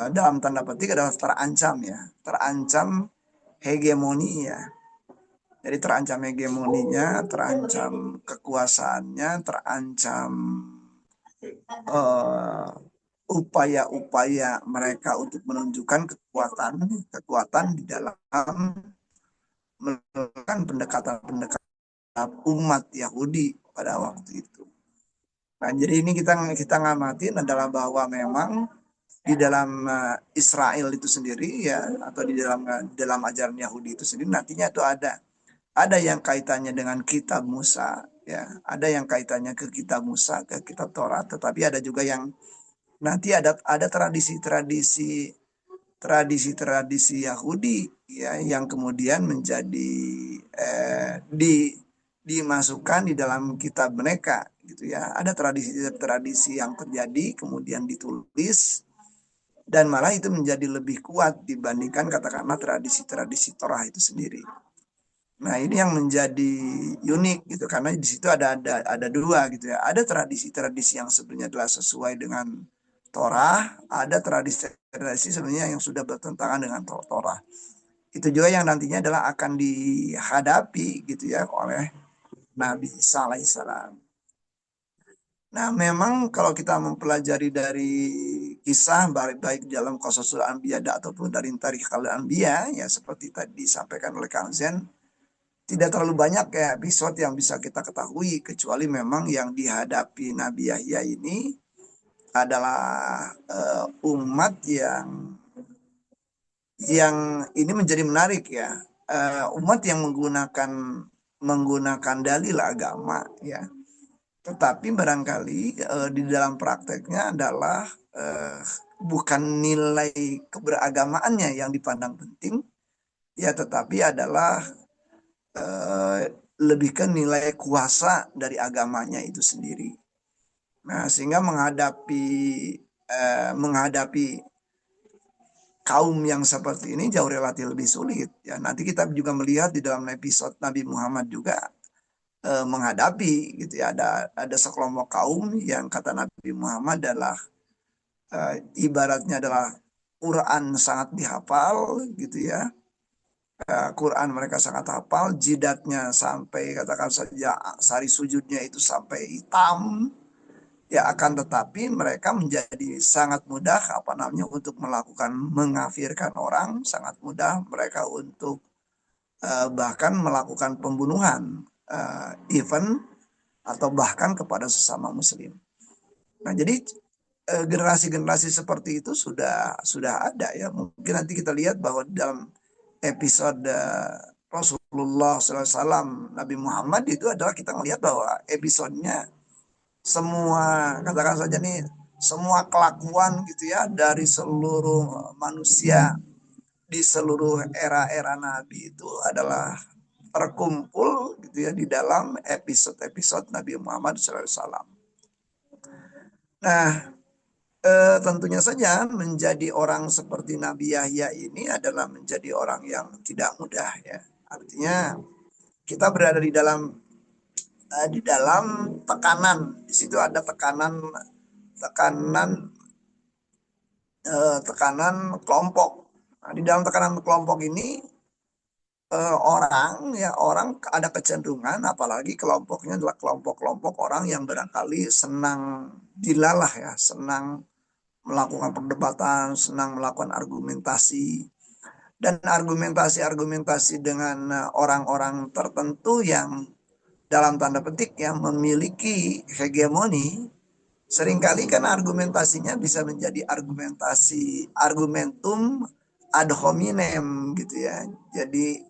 Speaker 3: dalam tanda petik adalah terancam ya, terancam hegemoni ya. Jadi terancam hegemoninya, terancam kekuasaannya, terancam eh, upaya-upaya mereka untuk menunjukkan kekuatan di dalam melakukan pendekatan-pendekatan umat Yahudi pada waktu itu. Nah, jadi ini kita ngamatin adalah bahwa memang di dalam Israel itu sendiri ya, atau di dalam ajaran Yahudi itu sendiri nantinya itu ada yang kaitannya dengan kitab Musa ya, ada yang kaitannya ke kitab Musa, ke kitab Taurat, tetapi ada juga yang nanti ada tradisi-tradisi Yahudi ya yang kemudian menjadi dimasukkan di dalam kitab mereka gitu ya. Ada tradisi-tradisi yang terjadi kemudian ditulis dan malah itu menjadi lebih kuat dibandingkan katakanlah tradisi-tradisi Torah itu sendiri. Nah, ini yang menjadi unik gitu karena di situ ada dua gitu ya. Ada tradisi-tradisi yang sebenarnya adalah sesuai dengan Torah, ada tradisi-tradisi sebenarnya yang sudah bertentangan dengan Torah. Itu juga yang nantinya adalah akan dihadapi gitu ya oleh Nabi Isa alaihissalam. Nah, memang kalau kita mempelajari dari kisah baik dalam Qasasul Anbiya ataupun dari Tarikh al-Anbiya ya seperti tadi disampaikan oleh Kang Zen, tidak terlalu banyak ya episode yang bisa kita ketahui kecuali memang yang dihadapi Nabi Yahya ini adalah umat yang ini menjadi menarik ya. Umat yang menggunakan dalil agama ya. Tetapi barangkali di dalam prakteknya adalah bukan nilai keberagamaannya yang dipandang penting ya, tetapi adalah lebih ke nilai kuasa dari agamanya itu sendiri. Nah, sehingga menghadapi kaum yang seperti ini jauh relatif lebih sulit. Ya, nanti kita juga melihat di dalam episode Nabi Muhammad juga menghadapi gitu ya, ada sekelompok kaum yang kata Nabi Muhammad adalah ibaratnya adalah Quran sangat dihafal gitu ya. Quran mereka sangat hafal, jidatnya sampai katakan saja sari sujudnya itu sampai hitam. Ya, akan tetapi mereka menjadi sangat mudah apa namanya untuk melakukan mengafirkan orang, sangat mudah mereka untuk bahkan melakukan pembunuhan, even atau bahkan kepada sesama muslim. Nah, jadi generasi-generasi seperti itu sudah ada ya. Mungkin nanti kita lihat bahwa dalam episode Rasulullah SAW Nabi Muhammad itu adalah kita melihat bahwa episodenya semua katakan saja nih semua kelakuan gitu ya dari seluruh manusia di seluruh era-era Nabi itu adalah terkumpul gitu ya di dalam episode-episode Nabi Muhammad SAW. Nah, tentunya saja menjadi orang seperti Nabi Yahya ini adalah menjadi orang yang tidak mudah ya. Artinya kita berada di dalam tekanan. Di situ ada tekanan tekanan tekanan kelompok. Nah, di dalam tekanan kelompok ini orang ada kecenderungan apalagi kelompoknya adalah kelompok-kelompok orang yang barangkali senang dilalah ya, senang melakukan perdebatan, senang melakukan argumentasi dan argumentasi-argumentasi dengan orang-orang tertentu yang dalam tanda petik yang memiliki hegemoni. Seringkali kan argumentasinya bisa menjadi argumentum ad hominem gitu ya. Jadi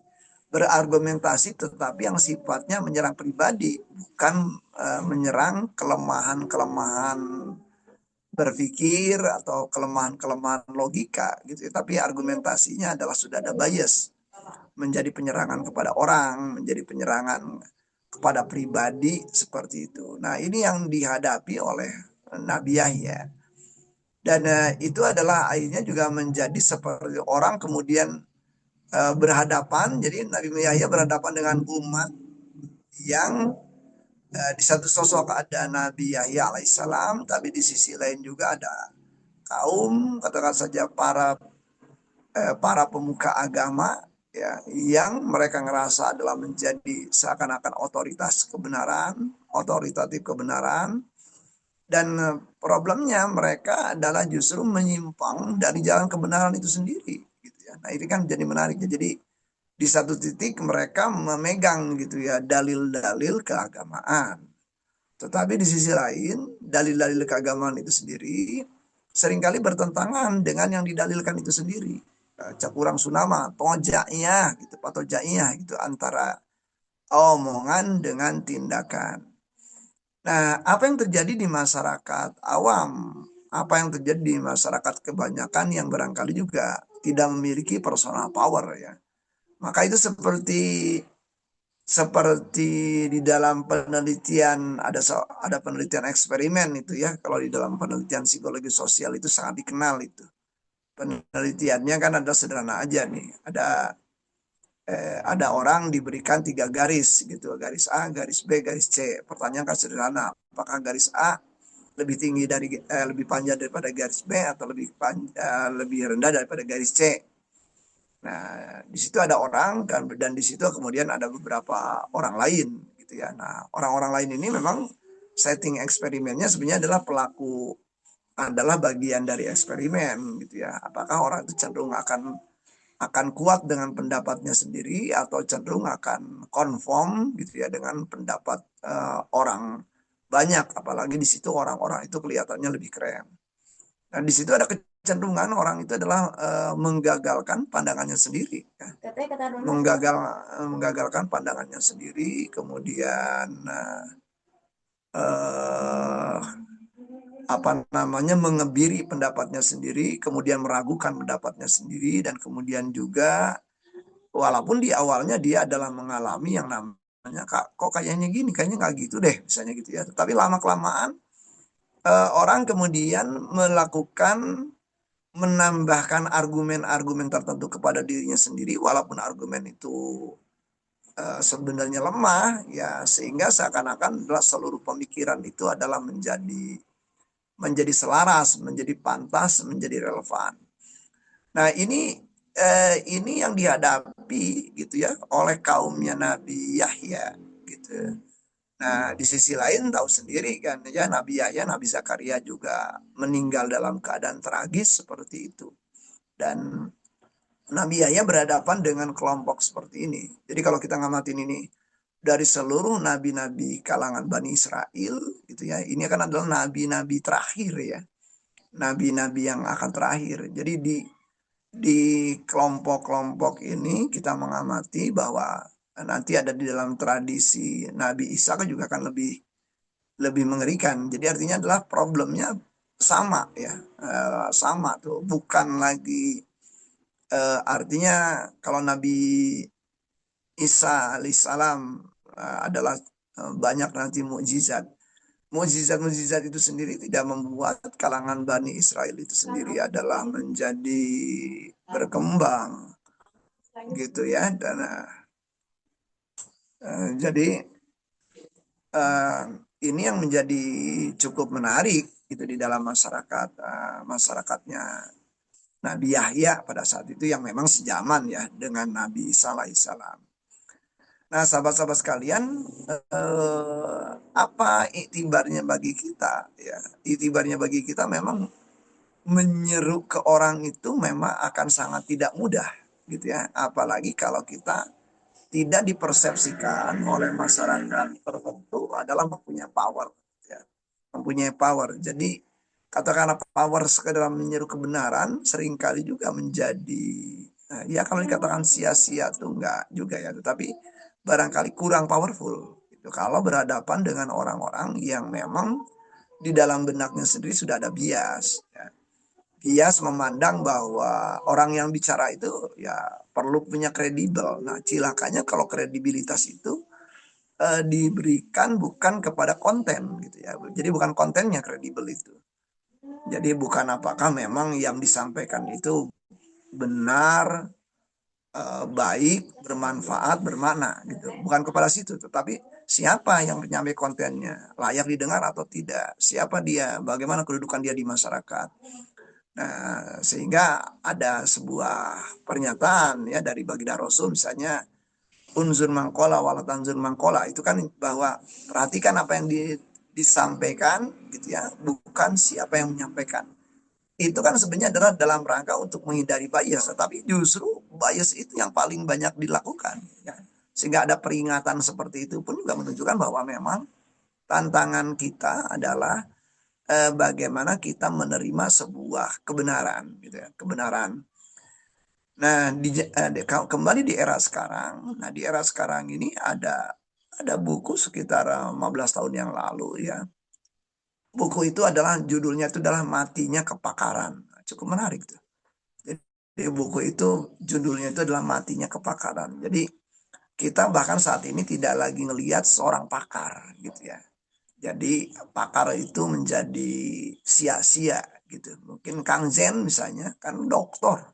Speaker 3: berargumentasi tetapi yang sifatnya menyerang pribadi, bukan menyerang kelemahan-kelemahan berpikir atau kelemahan-kelemahan logika gitu ya. Tapi argumentasinya adalah sudah ada bias, menjadi penyerangan kepada orang, menjadi penyerangan kepada pribadi seperti itu. Nah, ini yang dihadapi oleh Nabi Yahya. Dan itu adalah akhirnya juga menjadi seperti orang kemudian berhadapan. Jadi Nabi Yahya berhadapan dengan umat yang di satu sosok ada Nabi Yahya alaihissalam, tapi di sisi lain juga ada kaum, katakan saja para pemuka agama ya, yang mereka ngerasa adalah menjadi seakan-akan otoritas kebenaran, otoritatif kebenaran, dan problemnya mereka adalah justru menyimpang dari jalan kebenaran itu sendiri, gitu ya. Nah ini kan jadi menarik ya. Jadi di satu titik mereka memegang gitu ya dalil-dalil keagamaan, tetapi di sisi lain dalil-dalil keagamaan itu sendiri seringkali bertentangan dengan yang didalilkan itu sendiri. Cak kurang sunama, tojaiyah gitu, patojaiyah gitu antara omongan dengan tindakan. Nah, apa yang terjadi di masyarakat awam, apa yang terjadi di masyarakat kebanyakan yang barangkali juga tidak memiliki personal power ya. Maka itu seperti di dalam penelitian ada penelitian eksperimen itu ya. Kalau di dalam penelitian psikologi sosial itu sangat dikenal itu. Penelitiannya kan ada sederhana aja nih. Ada orang diberikan 3 garis gitu, garis A, garis B, garis C. Pertanyaan kan sederhana, apakah garis A lebih panjang daripada garis B atau lebih rendah daripada garis C? Nah, di situ ada orang dan di situ kemudian ada beberapa orang lain gitu ya. Nah, orang-orang lain ini memang setting eksperimennya sebenarnya adalah bagian dari eksperimen gitu ya. Apakah orang itu cenderung akan kuat dengan pendapatnya sendiri atau cenderung akan konform gitu ya dengan pendapat orang banyak, apalagi di situ orang-orang itu kelihatannya lebih keren. Dan di situ ada kecenderungan orang itu adalah menggagalkan pandangannya sendiri, ya. Menggagalkan pandangannya sendiri, kemudian eh, apa namanya mengebiri pendapatnya sendiri, kemudian meragukan pendapatnya sendiri, dan kemudian juga walaupun di awalnya dia adalah mengalami yang namanya kok kayaknya gini, kayaknya nggak gitu deh, misalnya gitu ya. Tapi lama kelamaan orang kemudian menambahkan argumen-argumen tertentu kepada dirinya sendiri, walaupun argumen itu sebenarnya lemah, ya sehingga seakan-akan adalah seluruh pemikiran itu adalah menjadi selaras, menjadi pantas, menjadi relevan. Nah ini yang dihadapi gitu ya oleh kaumnya Nabi Yahya gitu. Nah di sisi lain tahu sendiri kan ya Nabi Yahya, Nabi Zakaria juga meninggal dalam keadaan tragis seperti itu. Dan Nabi Yahya berhadapan dengan kelompok seperti ini. Jadi kalau kita ngamatin ini dari seluruh nabi-nabi kalangan Bani Israel gitu ya, ini kan adalah nabi-nabi terakhir ya, nabi-nabi yang akan terakhir. Jadi di kelompok-kelompok ini kita mengamati bahwa nanti ada di dalam tradisi Nabi Isa juga akan lebih mengerikan. Jadi artinya adalah problemnya sama ya, sama tuh, bukan lagi artinya kalau Nabi Isa alaihissalam adalah banyak nanti mukjizat. Mukjizat-mukjizat itu sendiri tidak membuat kalangan Bani Israel itu sendiri adalah menjadi berkembang gitu ya. Dan jadi ini yang menjadi cukup menarik gitu di dalam masyarakatnya Nabi Yahya pada saat itu yang memang sejaman ya dengan Nabi Isa alaihissalam. Nah, sahabat-sahabat sekalian, apa iktibarnya bagi kita? Ya, iktibarnya bagi kita memang menyeru ke orang itu memang akan sangat tidak mudah, gitu ya. Apalagi kalau kita tidak dipersepsikan oleh masyarakat tertentu adalah mempunyai power, ya. Mempunyai power. Jadi katakanlah power sekedar menyeru kebenaran seringkali juga menjadi ya kalau dikatakan sia-sia tuh enggak juga ya, tetapi barangkali kurang powerful itu kalau berhadapan dengan orang-orang yang memang di dalam benaknya sendiri sudah ada bias ya. Bias memandang bahwa orang yang bicara itu ya perlu punya kredibel. Nah, cilakanya kalau kredibilitas itu diberikan bukan kepada konten gitu ya. Jadi bukan kontennya kredibel itu. Jadi bukan apakah memang yang disampaikan itu benar, baik, bermanfaat, bermakna gitu. Bukan kepada situ, tetapi siapa yang menyampai kontennya, layak didengar atau tidak, siapa dia, bagaimana kedudukan dia di masyarakat. Nah, sehingga ada sebuah pernyataan ya dari baginda Rasul misalnya unzur mangkola wala tanzur mangkola, itu kan bahwa perhatikan apa yang disampaikan gitu ya, bukan siapa yang menyampaikan. Itu kan sebenarnya adalah dalam rangka untuk menghindari bias, tetapi justru bias itu yang paling banyak dilakukan ya. Sehingga ada peringatan seperti itu pun juga menunjukkan bahwa memang tantangan kita adalah bagaimana kita menerima sebuah kebenaran gitu ya, kebenaran. Nah, kembali di era sekarang. Nah, di era sekarang ini ada buku sekitar 15 tahun yang lalu ya. Buku itu adalah judulnya itu adalah Matinya Kepakaran. Cukup menarik tuh. Jadi buku itu judulnya itu adalah Matinya Kepakaran. Jadi kita bahkan saat ini tidak lagi ngelihat seorang pakar gitu ya. Jadi pakar itu menjadi sia-sia gitu. Mungkin Kang Zen misalnya kan dokter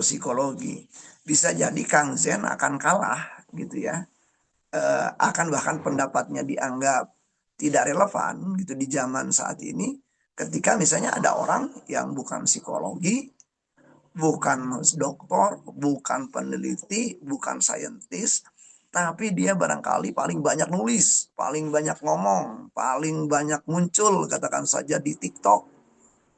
Speaker 3: psikologi. Bisa jadi Kang Zen akan kalah gitu ya. Akan bahkan pendapatnya dianggap tidak relevan gitu di zaman saat ini. Ketika misalnya ada orang yang bukan psikologi, bukan dokter, bukan peneliti, bukan saintis, tapi dia barangkali paling banyak nulis, paling banyak ngomong, paling banyak muncul, katakan saja di TikTok,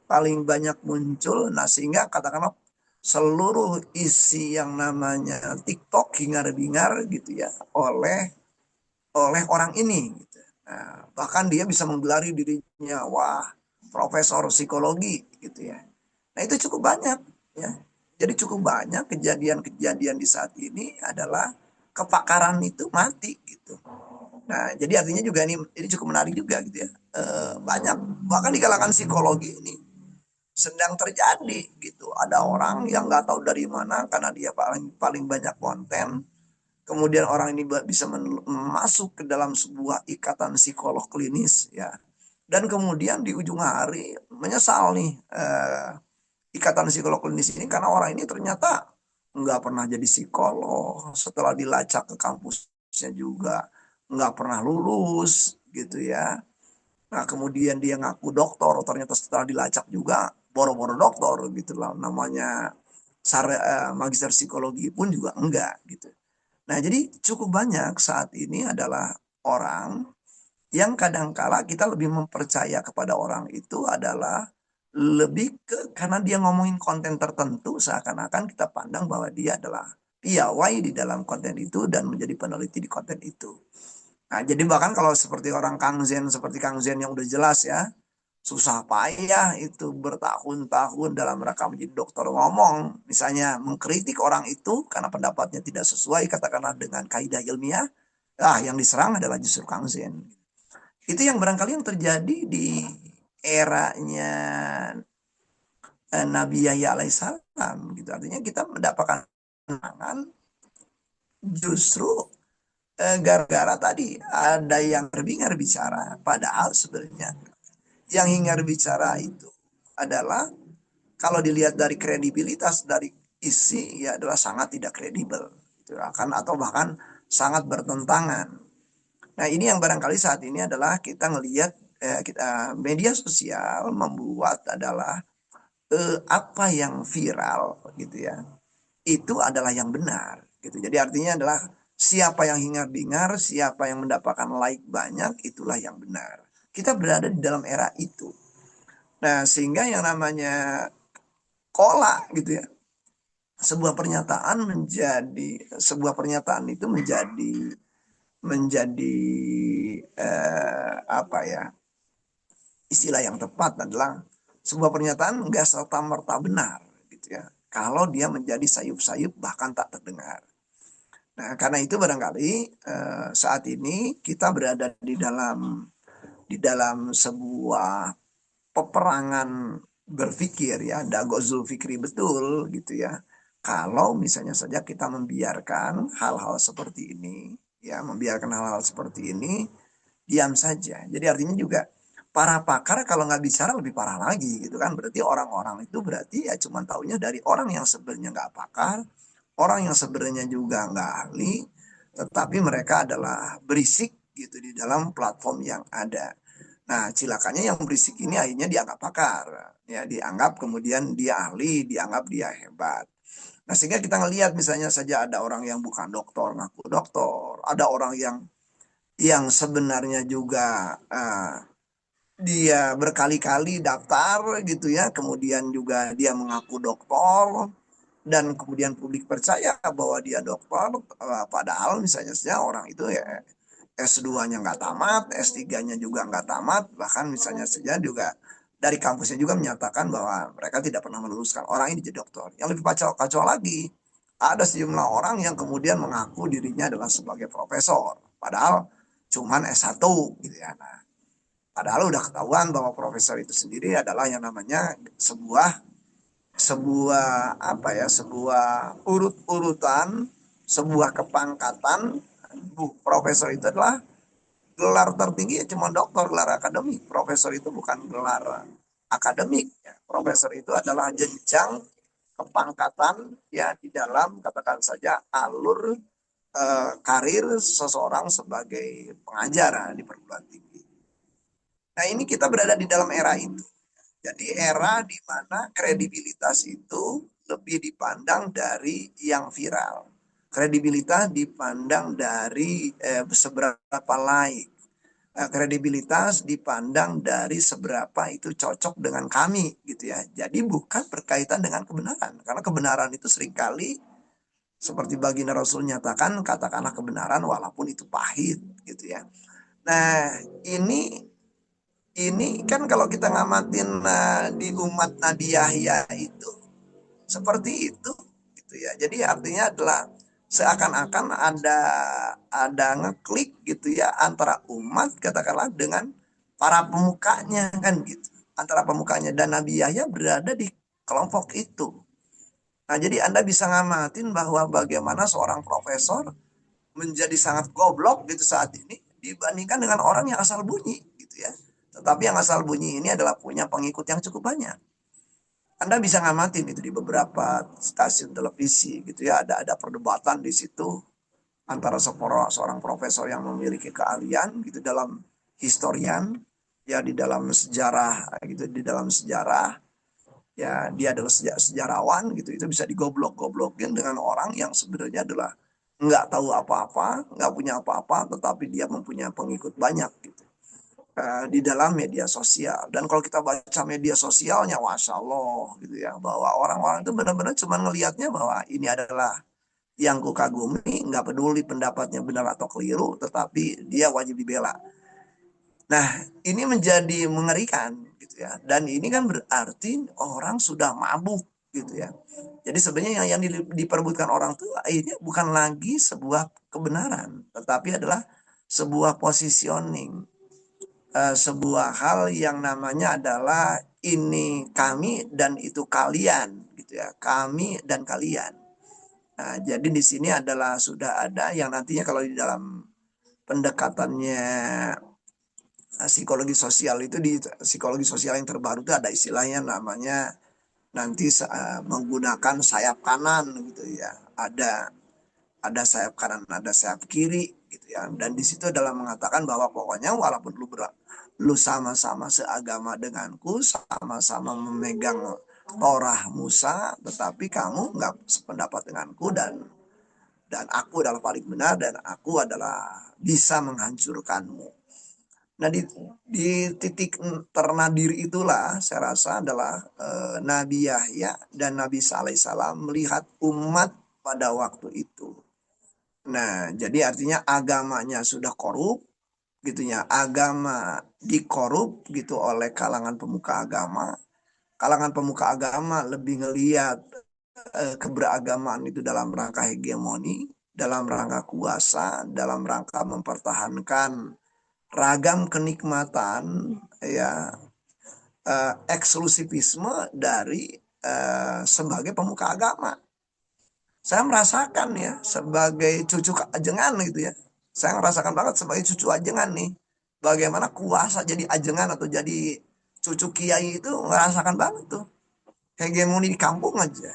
Speaker 3: paling banyak muncul. Nah, sehingga katakanlah seluruh isi yang namanya TikTok hingar-bingar gitu ya oleh orang ini gitu. Nah, bahkan dia bisa menggelari dirinya wah profesor psikologi gitu ya. Nah, itu cukup banyak ya. Jadi cukup banyak kejadian-kejadian di saat ini adalah kepakaran itu mati gitu. Nah, jadi artinya juga ini cukup menarik juga gitu ya. Banyak bahkan di kalangan psikologi ini sedang terjadi gitu. Ada orang yang nggak tahu dari mana karena dia paling paling banyak konten. Kemudian orang ini bisa masuk ke dalam sebuah ikatan psikolog klinis ya. Dan kemudian di ujung hari menyesal nih ikatan psikolog klinis ini karena orang ini ternyata nggak pernah jadi psikolog. Setelah dilacak ke kampusnya juga nggak pernah lulus gitu ya. Nah, kemudian dia ngaku dokter, ternyata setelah dilacak juga boro-boro dokter gitu lah. Namanya magister psikologi pun juga enggak gitu. Nah, jadi cukup banyak saat ini adalah orang yang kadangkala kita lebih mempercaya kepada orang itu adalah lebih ke karena dia ngomongin konten tertentu seakan-akan kita pandang bahwa dia adalah piawai di dalam konten itu dan menjadi peneliti di konten itu. Nah, jadi bahkan kalau seperti orang seperti Kang Zen yang udah jelas ya, susah payah itu bertahun-tahun dalam rangka menjadi dokter ngomong, misalnya mengkritik orang itu karena pendapatnya tidak sesuai katakanlah dengan kaidah ilmiah, yang diserang adalah justru Kang Zen. Itu yang barangkali yang terjadi di eranya Nabi Yahya alaihissalam gitu. Artinya kita mendapatkan kemenangan justru gara-gara tadi ada yang terdengar bicara, padahal sebenarnya yang hingar bicara itu adalah kalau dilihat dari kredibilitas dari isi ya adalah sangat tidak kredibel gitu, akan atau bahkan sangat bertentangan. Nah, ini yang barangkali saat ini adalah kita ngelihat kita media sosial membuat adalah apa yang viral gitu ya itu adalah yang benar gitu. Jadi artinya adalah siapa yang hingar-bingar, siapa yang mendapatkan like banyak, itulah yang benar. Kita berada di dalam era itu. Nah, sehingga yang namanya kola gitu ya. Sebuah pernyataan itu menjadi apa ya? Istilah yang tepat adalah sebuah pernyataan enggak serta merta benar gitu ya. Kalau dia menjadi sayup-sayup bahkan tak terdengar. Nah, karena itu barangkali saat ini kita berada di dalam sebuah peperangan berpikir ya, Dago Zulfikri betul gitu ya. Kalau misalnya saja kita membiarkan hal-hal seperti ini, ya membiarkan hal-hal seperti ini, diam saja. Jadi artinya juga para pakar kalau nggak bicara lebih parah lagi gitu kan. Berarti orang-orang itu berarti ya cuma taunya dari orang yang sebenarnya nggak pakar, orang yang sebenarnya juga nggak ahli, tetapi mereka adalah berisik gitu di dalam platform yang ada. Nah, cilakanya yang berisik ini akhirnya dianggap pakar, ya dianggap kemudian dia ahli, dianggap dia hebat. Nah, sehingga kita ngelihat misalnya saja ada orang yang bukan dokter ngaku dokter, ada orang yang sebenarnya juga dia berkali-kali daftar gitu ya, kemudian juga dia mengaku dokter dan kemudian publik percaya bahwa dia dokter, padahal misalnya saja orang itu ya S2-nya nggak tamat, S3-nya juga nggak tamat, bahkan misalnya saja juga dari kampusnya juga menyatakan bahwa mereka tidak pernah meluluskan orang ini jadi dokter. Yang lebih kacau lagi, ada sejumlah orang yang kemudian mengaku dirinya adalah sebagai profesor, padahal cuman S1 gitu ya. Nah, padahal udah ketahuan bahwa profesor itu sendiri adalah yang namanya sebuah sebuah apa ya, sebuah urut-urutan, sebuah kepangkatan. Profesor itu adalah gelar tertinggi ya cuma doktor, gelar akademik. Profesor itu bukan gelar akademik ya. Profesor itu adalah jenjang kepangkatan ya di dalam katakan saja alur karir seseorang sebagai pengajar di perguruan tinggi. Nah, ini kita berada di dalam era itu. Jadi era di mana kredibilitas itu lebih dipandang dari yang viral. Kredibilitas dipandang dari seberapa like. Kredibilitas dipandang dari seberapa itu cocok dengan kami gitu ya. Jadi bukan berkaitan dengan kebenaran. Karena kebenaran itu seringkali seperti baginda Rasul nyatakan, katakanlah kebenaran walaupun itu pahit gitu ya. Nah, ini kan kalau kita ngamatin di umat Nabi Yahya itu seperti itu gitu ya. Jadi artinya adalah seakan-akan ada ngeklik gitu ya antara umat katakanlah dengan para pemukanya kan gitu. Antara pemukanya dan Nabi Yahya berada di kelompok itu. Nah, jadi Anda bisa ngamatin bahwa bagaimana seorang profesor menjadi sangat goblok gitu saat ini dibandingkan dengan orang yang asal bunyi gitu ya. Tetapi yang asal bunyi ini adalah punya pengikut yang cukup banyak. Anda bisa ngamatin itu di beberapa stasiun televisi gitu ya, ada perdebatan di situ antara seorang profesor yang memiliki keahlian gitu dalam historian ya, di dalam sejarah gitu, di dalam sejarah ya, dia adalah sejarawan gitu, itu bisa digoblok-goblokin dengan orang yang sebenarnya adalah nggak tahu apa-apa, nggak punya apa-apa, tetapi dia mempunyai pengikut banyak gitu di dalam media sosial. Dan kalau kita baca media sosialnya, masya Allah gitu ya, bahwa orang-orang itu benar-benar cuma ngelihatnya bahwa ini adalah yang kukagumi, nggak peduli pendapatnya benar atau keliru, tetapi dia wajib dibela. Nah, ini menjadi mengerikan gitu ya. Dan ini kan berarti orang sudah mabuk gitu ya. Jadi sebenarnya yang diperbutkan orang itu akhirnya bukan lagi sebuah kebenaran, tetapi adalah sebuah positioning, sebuah hal yang namanya adalah ini kami dan itu kalian gitu ya. Kami dan kalian. Nah, jadi di sini adalah sudah ada yang nantinya kalau di dalam pendekatannya psikologi sosial itu, di psikologi sosial yang terbaru itu ada istilahnya namanya nanti menggunakan sayap kanan gitu ya. Ada sayap kanan, ada sayap kiri gitu ya. Dan di situ adalah mengatakan bahwa pokoknya walaupun lu sama-sama seagama denganku, sama-sama memegang Torah Musa, tetapi kamu nggak sependapat denganku, dan aku adalah paling benar dan aku adalah bisa menghancurkanmu. Nah, di titik ternadir itulah saya rasa adalah Nabi Yahya dan Nabi Saleh Salam melihat umat pada waktu itu. Nah, jadi artinya agamanya sudah korup gitu ya. Agama dikorup gitu oleh kalangan pemuka agama. Kalangan pemuka agama lebih ngelihat keberagaman itu dalam rangka hegemoni, dalam rangka kuasa, dalam rangka mempertahankan ragam kenikmatan ya, eksklusivisme dari sebagai pemuka agama. Saya merasakan ya sebagai cucu ajengan gitu ya. Saya merasakan banget sebagai cucu ajengan nih. Bagaimana kuasa jadi ajengan atau jadi cucu kiai itu merasakan banget tuh. Hegemoni di kampung aja.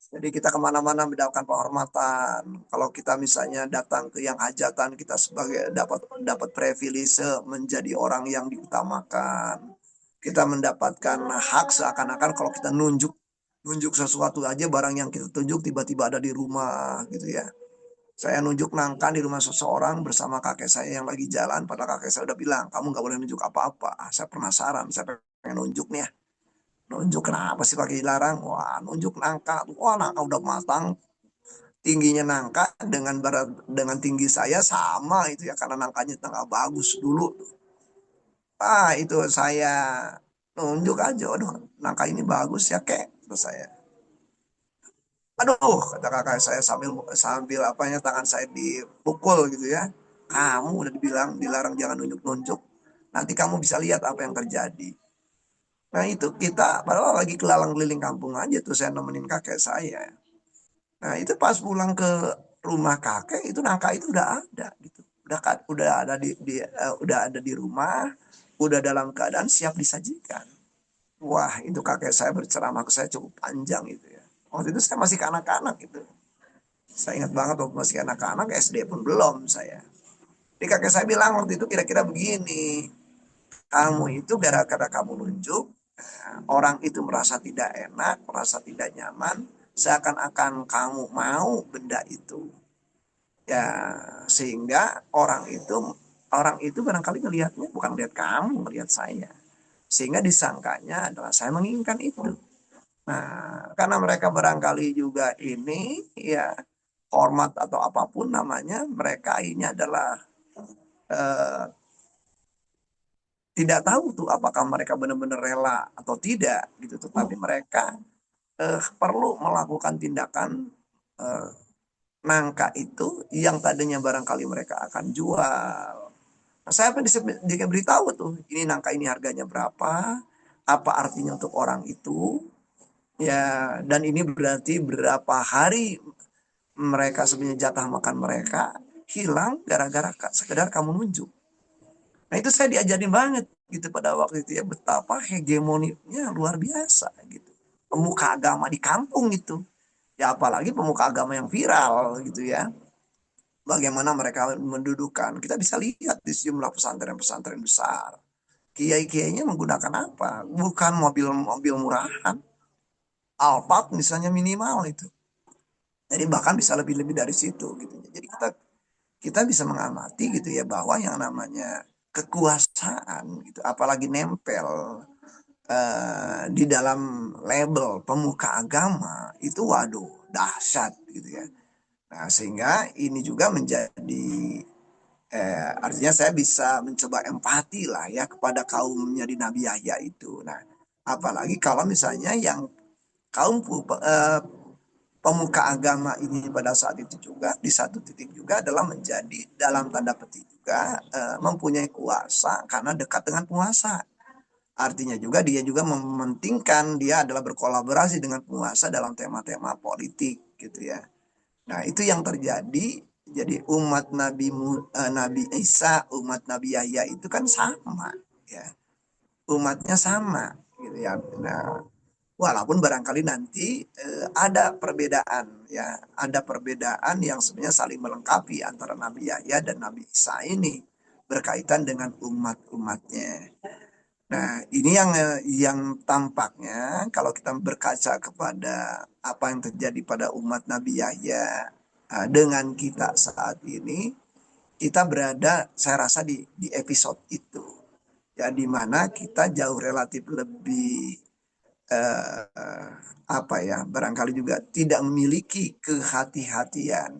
Speaker 3: Jadi kita kemana-mana mendapatkan penghormatan. Kalau kita misalnya datang ke yang hajatan, kita sebagai dapat dapat privilege menjadi orang yang diutamakan. Kita mendapatkan hak seakan-akan kalau kita nunjuk nunjuk sesuatu aja, barang yang kita tunjuk tiba-tiba ada di rumah gitu ya. Saya nunjuk nangka di rumah seseorang bersama kakek saya yang lagi jalan, padahal kakek saya udah bilang, kamu nggak boleh nunjuk apa-apa. Saya penasaran, saya pengen nunjuk nih ya. Nunjuk kenapa sih pakai dilarang? Wah, nunjuk nangka. Wah, nangka udah matang. Tingginya nangka dengan berat dengan tinggi saya sama itu ya, karena nangkanya tengah bagus dulu. Ah, itu saya nunjuk aja. Aduh, nangka ini bagus ya, kek. Terus saya, aduh, kata kakak saya sambil sambil apanya tangan saya dipukul gitu ya. Kamu udah dibilang dilarang jangan nunjuk-nunjuk. Nanti kamu bisa lihat apa yang terjadi. Nah itu kita padahal lagi kelalang keliling kampung aja tuh saya nemenin kakek saya. Nah itu pas pulang ke rumah kakek itu nangka itu udah ada gitu. Udah ada udah ada di rumah, udah dalam keadaan siap disajikan. Wah itu kakek saya berceramah ke saya cukup panjang itu ya. Waktu itu saya masih kanak-kanak gitu. Saya ingat banget waktu masih anak-anak SD pun belum saya. Jadi kakek saya bilang waktu itu kira-kira begini. Kamu itu gara-gara kamu nunjuk, orang itu merasa tidak enak, merasa tidak nyaman, seakan-akan kamu mau benda itu. Ya, sehingga orang itu barangkali ngelihatnya bukan melihat kamu, melihat saya. Sehingga disangkanya adalah saya menginginkan itu. Nah, karena mereka barangkali juga ini ya hormat atau apapun namanya, mereka ini adalah eh, tidak tahu tuh apakah mereka benar-benar rela atau tidak gitu. Tetapi mereka perlu melakukan tindakan eh, nangka itu yang tadinya barangkali mereka akan jual. Nah, saya pun diberitahu tuh, ini nangka ini harganya berapa, apa artinya untuk orang itu, ya, dan ini berarti berapa hari mereka sebenarnya jatah makan mereka hilang gara-gara sekedar kamu nunjuk. Nah itu saya diajarin banget gitu pada waktu itu ya betapa hegemoninya luar biasa gitu. Pemuka agama di kampung itu. Ya apalagi pemuka agama yang viral gitu ya. Bagaimana mereka mendudukan. Kita bisa lihat di sejumlah pesantren-pesantren besar. Kiai-kiainya menggunakan apa? Bukan mobil-mobil murahan. Alphard misalnya minimal itu. Jadi bahkan bisa lebih-lebih dari situ gitu. Jadi kita bisa mengamati gitu ya bahwa yang namanya kekuasaan gitu apalagi nempel di dalam label pemuka agama itu waduh dahsyat gitu ya. Nah, sehingga ini juga menjadi artinya saya bisa mencoba empati lah ya kepada kaumnya di Nabi Yahya itu. Nah, apalagi kalau misalnya yang kaum pemuka agama ini pada saat itu juga di satu titik juga adalah menjadi dalam tanda petik juga mempunyai kuasa karena dekat dengan penguasa. Artinya juga dia juga mementingkan dia adalah berkolaborasi dengan penguasa dalam tema-tema politik gitu ya. Nah, itu yang terjadi. Jadi umat Nabi Isa, umat Nabi Yahya itu kan sama ya. Umatnya sama gitu ya. Nah, walaupun barangkali nanti ada perbedaan ya, ada perbedaan yang sebenarnya saling melengkapi antara Nabi Yahya dan Nabi Isa ini berkaitan dengan umat-umatnya. Nah, ini yang tampaknya kalau kita berkaca kepada apa yang terjadi pada umat Nabi Yahya dengan kita saat ini, kita berada saya rasa di episode itu. Ya, di mana kita jauh relatif lebih apa ya, barangkali juga tidak memiliki kehati-hatian.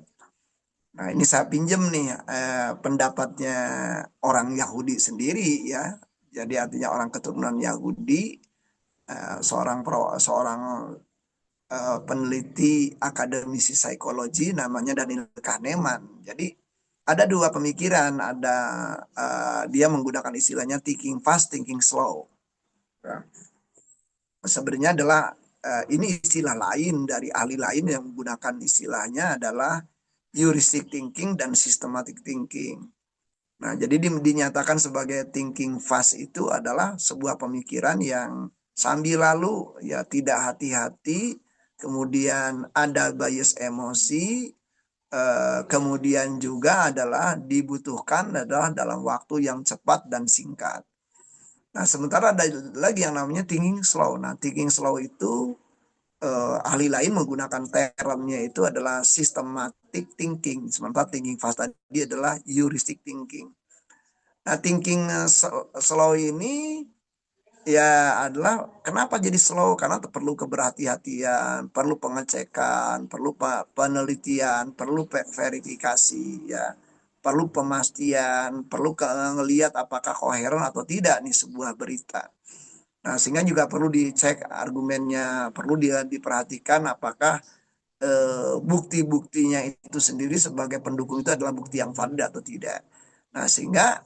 Speaker 3: Nah, ini saya pinjam nih pendapatnya orang Yahudi sendiri ya. Jadi artinya orang keturunan Yahudi, seorang peneliti akademisi psikologi namanya Daniel Kahneman. Jadi ada dua pemikiran, ada dia menggunakan istilahnya thinking fast, thinking slow. Ya. Sebenarnya adalah ini istilah lain dari ahli lain yang menggunakan istilahnya adalah heuristic thinking dan systematic thinking. Nah, jadi dinyatakan sebagai thinking fast itu adalah sebuah pemikiran yang sambil lalu ya tidak hati-hati kemudian ada bias emosi, kemudian juga adalah dibutuhkan adalah dalam waktu yang cepat dan singkat. Nah, sementara ada lagi yang namanya thinking slow. Nah, thinking slow itu ahli lain menggunakan termnya itu adalah systematic thinking. Sementara thinking fast tadi adalah heuristic thinking. Nah, thinking slow ini ya adalah kenapa jadi slow? Karena perlu keberhati-hatian, perlu pengecekan, perlu penelitian, perlu verifikasi, ya, perlu pemastian, perlu ngelihat apakah koheren atau tidak nih sebuah berita. Nah, sehingga juga perlu dicek argumennya, perlu diperhatikan apakah bukti-buktinya itu sendiri sebagai pendukung itu adalah bukti yang valid atau tidak. Nah, sehingga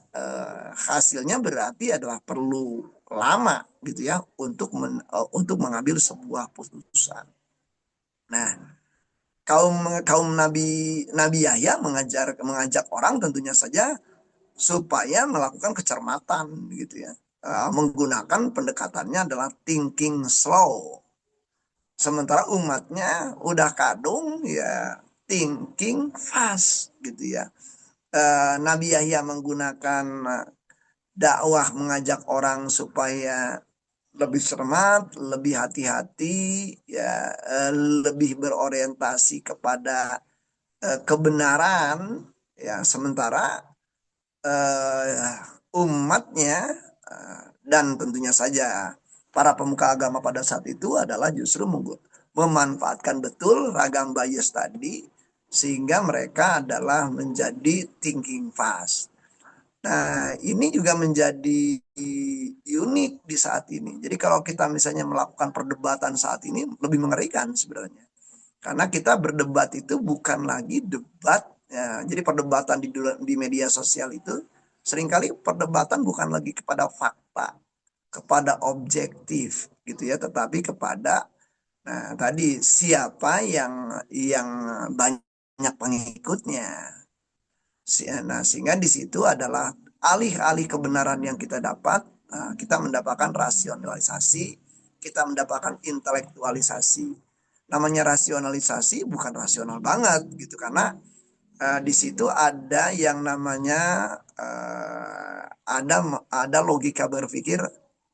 Speaker 3: hasilnya berarti adalah perlu lama gitu ya untuk mengambil sebuah putusan. Nah, kaum kaum Nabi Yahya mengajak orang tentunya saja supaya melakukan kecermatan gitu ya. Menggunakan pendekatannya adalah thinking slow. Sementara umatnya udah kadung ya thinking fast gitu ya. Nabi Yahya menggunakan dakwah mengajak orang supaya lebih cermat, lebih hati-hati, ya, lebih berorientasi kepada kebenaran, ya. Sementara umatnya dan tentunya saja para pemuka agama pada saat itu adalah justru memanfaatkan betul ragam bias tadi sehingga mereka adalah menjadi thinking fast. Nah, ini juga menjadi unik di saat ini. Jadi kalau kita misalnya melakukan perdebatan saat ini lebih mengerikan sebenarnya. Karena kita berdebat itu bukan lagi debat. Ya, jadi perdebatan di media sosial itu seringkali perdebatan bukan lagi kepada fakta, kepada objektif gitu ya, tetapi kepada tadi siapa yang banyak pengikutnya. Nah, sehingga di situ adalah alih-alih kebenaran yang kita dapat, kita mendapatkan rasionalisasi, kita mendapatkan intelektualisasi. Namanya rasionalisasi bukan rasional banget gitu karena di situ ada yang namanya ada logika berpikir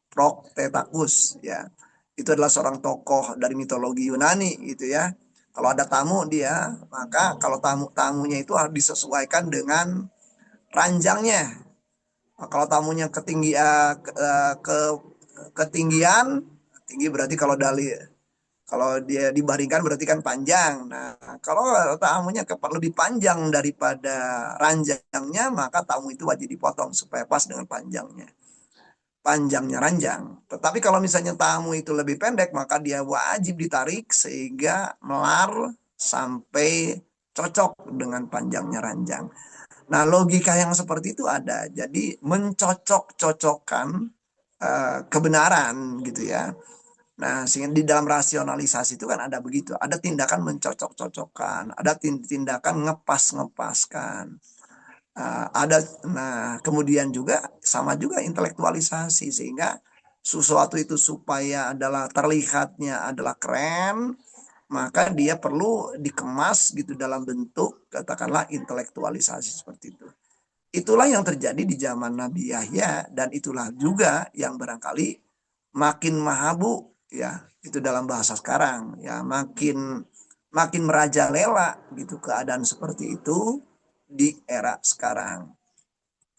Speaker 3: Proktetakus ya. Itu adalah seorang tokoh dari mitologi Yunani gitu ya. Kalau ada tamu dia, maka kalau tamunya itu harus disesuaikan dengan ranjangnya. Nah, kalau tamunya ketinggian, tinggi berarti kalau dia dibaringkan berarti kan panjang. Nah, kalau tamunya lebih panjang daripada ranjangnya, maka tamu itu wajib dipotong supaya pas dengan panjangnya ranjang. Tetapi kalau misalnya tamu itu lebih pendek, maka dia wajib ditarik sehingga melar sampai cocok dengan panjangnya ranjang. Nah, logika yang seperti itu ada. Jadi mencocok-cocokkan kebenaran gitu ya. Nah, sehingga di dalam rasionalisasi itu kan ada begitu. Ada tindakan mencocok-cocokkan, ada tindakan ngepas-ngepaskan. Kemudian juga sama juga intelektualisasi sehingga sesuatu itu supaya adalah terlihatnya adalah keren, maka dia perlu dikemas gitu dalam bentuk katakanlah intelektualisasi seperti itu. Itulah yang terjadi di zaman Nabi Yahya dan itulah juga yang barangkali makin mahabu ya, itu dalam bahasa sekarang ya, makin merajalela gitu keadaan seperti itu di era sekarang.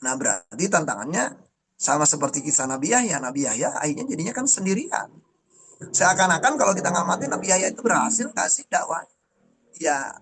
Speaker 3: Nah, berarti tantangannya sama seperti kisah Nabi Yahya. Nabi Yahya akhirnya jadinya kan sendirian. Seakan-akan kalau kita ngamati Nabi Yahya itu berhasil kasih dakwah. Ya,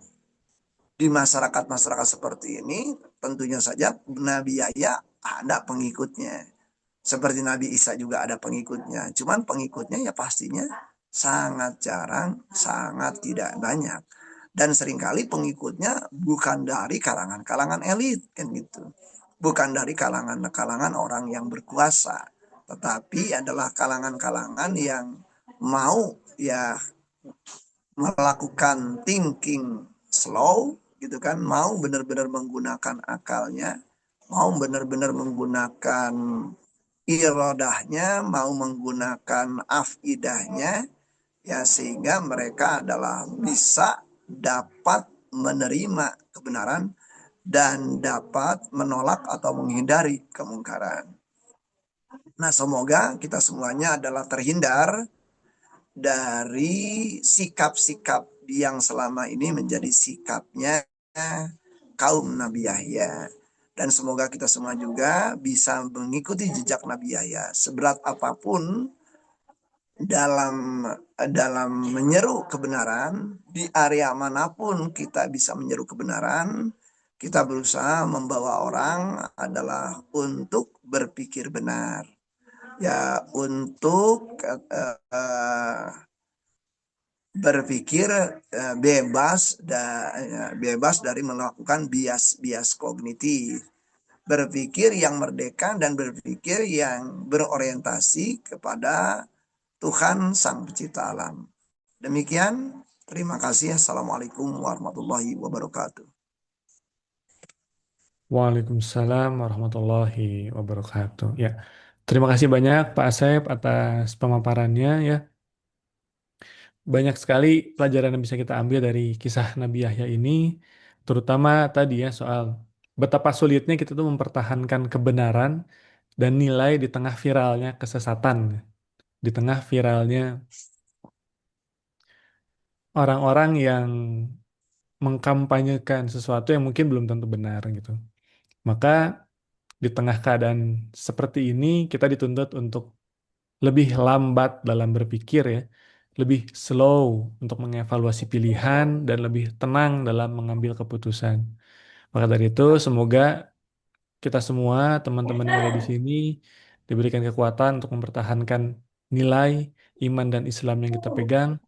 Speaker 3: di masyarakat-masyarakat seperti ini tentunya saja Nabi Yahya ada pengikutnya. Seperti Nabi Isa juga ada pengikutnya. Cuman pengikutnya ya pastinya sangat jarang, sangat tidak banyak. Dan seringkali pengikutnya bukan dari kalangan-kalangan elit kan gitu. Bukan dari kalangan-kalangan orang yang berkuasa, tetapi adalah kalangan-kalangan yang mau ya melakukan thinking slow gitu kan, mau benar-benar menggunakan akalnya, mau benar-benar menggunakan irodahnya, mau menggunakan afidahnya ya sehingga mereka adalah bisa dapat menerima kebenaran dan dapat menolak atau menghindari kemungkaran. Nah, semoga kita semuanya adalah terhindar dari sikap-sikap yang selama ini menjadi sikapnya kaum Nabi Yahya. Dan semoga kita semua juga bisa mengikuti jejak Nabi Yahya. Seberat apapun dalam dalam menyeru kebenaran, di area manapun kita bisa menyeru kebenaran, kita berusaha membawa orang adalah untuk berpikir benar. Ya, untuk berpikir bebas dari melakukan bias kognitif, berpikir yang merdeka dan berpikir yang berorientasi kepada Tuhan Sang Pencipta Alam. Demikian, terima kasih. Assalamualaikum warahmatullahi wabarakatuh.
Speaker 1: Waalaikumsalam warahmatullahi wabarakatuh. Ya, terima kasih banyak Pak Asep atas pemaparannya ya. Banyak sekali pelajaran yang bisa kita ambil dari kisah Nabi Yahya ini, terutama tadi ya soal betapa sulitnya kita tuh mempertahankan kebenaran dan nilai di tengah viralnya kesesatan, di tengah viralnya orang-orang yang mengkampanyekan sesuatu yang mungkin belum tentu benar gitu. Maka di tengah keadaan seperti ini kita dituntut untuk lebih lambat dalam berpikir ya, lebih slow untuk mengevaluasi pilihan dan lebih tenang dalam mengambil keputusan. Maka dari itu semoga kita semua teman-teman yang ada di sini diberikan kekuatan untuk mempertahankan nilai iman dan Islam yang kita pegang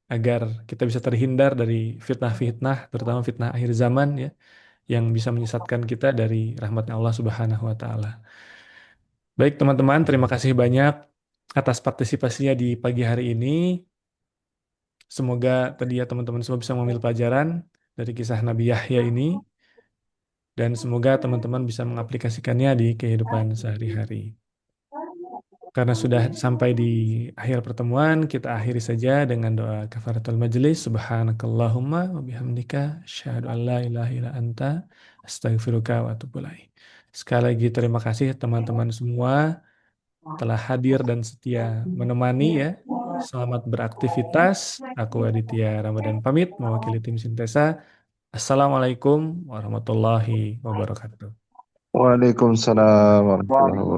Speaker 1: agar kita bisa terhindar dari fitnah-fitnah, terutama fitnah akhir zaman ya, yang bisa menyesatkan kita dari rahmatnya Allah Subhanahu wa taala. Baik teman-teman, terima kasih banyak atas partisipasinya di pagi hari ini. Semoga tadi ya teman-teman semua bisa mengambil pelajaran dari kisah Nabi Yahya ini dan semoga teman-teman bisa mengaplikasikannya di kehidupan sehari-hari. Karena sudah sampai di akhir pertemuan, kita akhiri saja dengan doa kafaratul majelis. Subhanakallahumma wa bihamdika asyhadu an la ilaha illa anta astaghfiruka wa atubu ilaik. Sekali lagi terima kasih teman-teman semua telah hadir dan setia menemani ya. Selamat beraktivitas. Aku Aditya Ramadan pamit mewakili tim Sintesa. Assalamualaikum warahmatullahi wabarakatuh.
Speaker 4: Waalaikumsalam warahmatullahi wabarakatuh.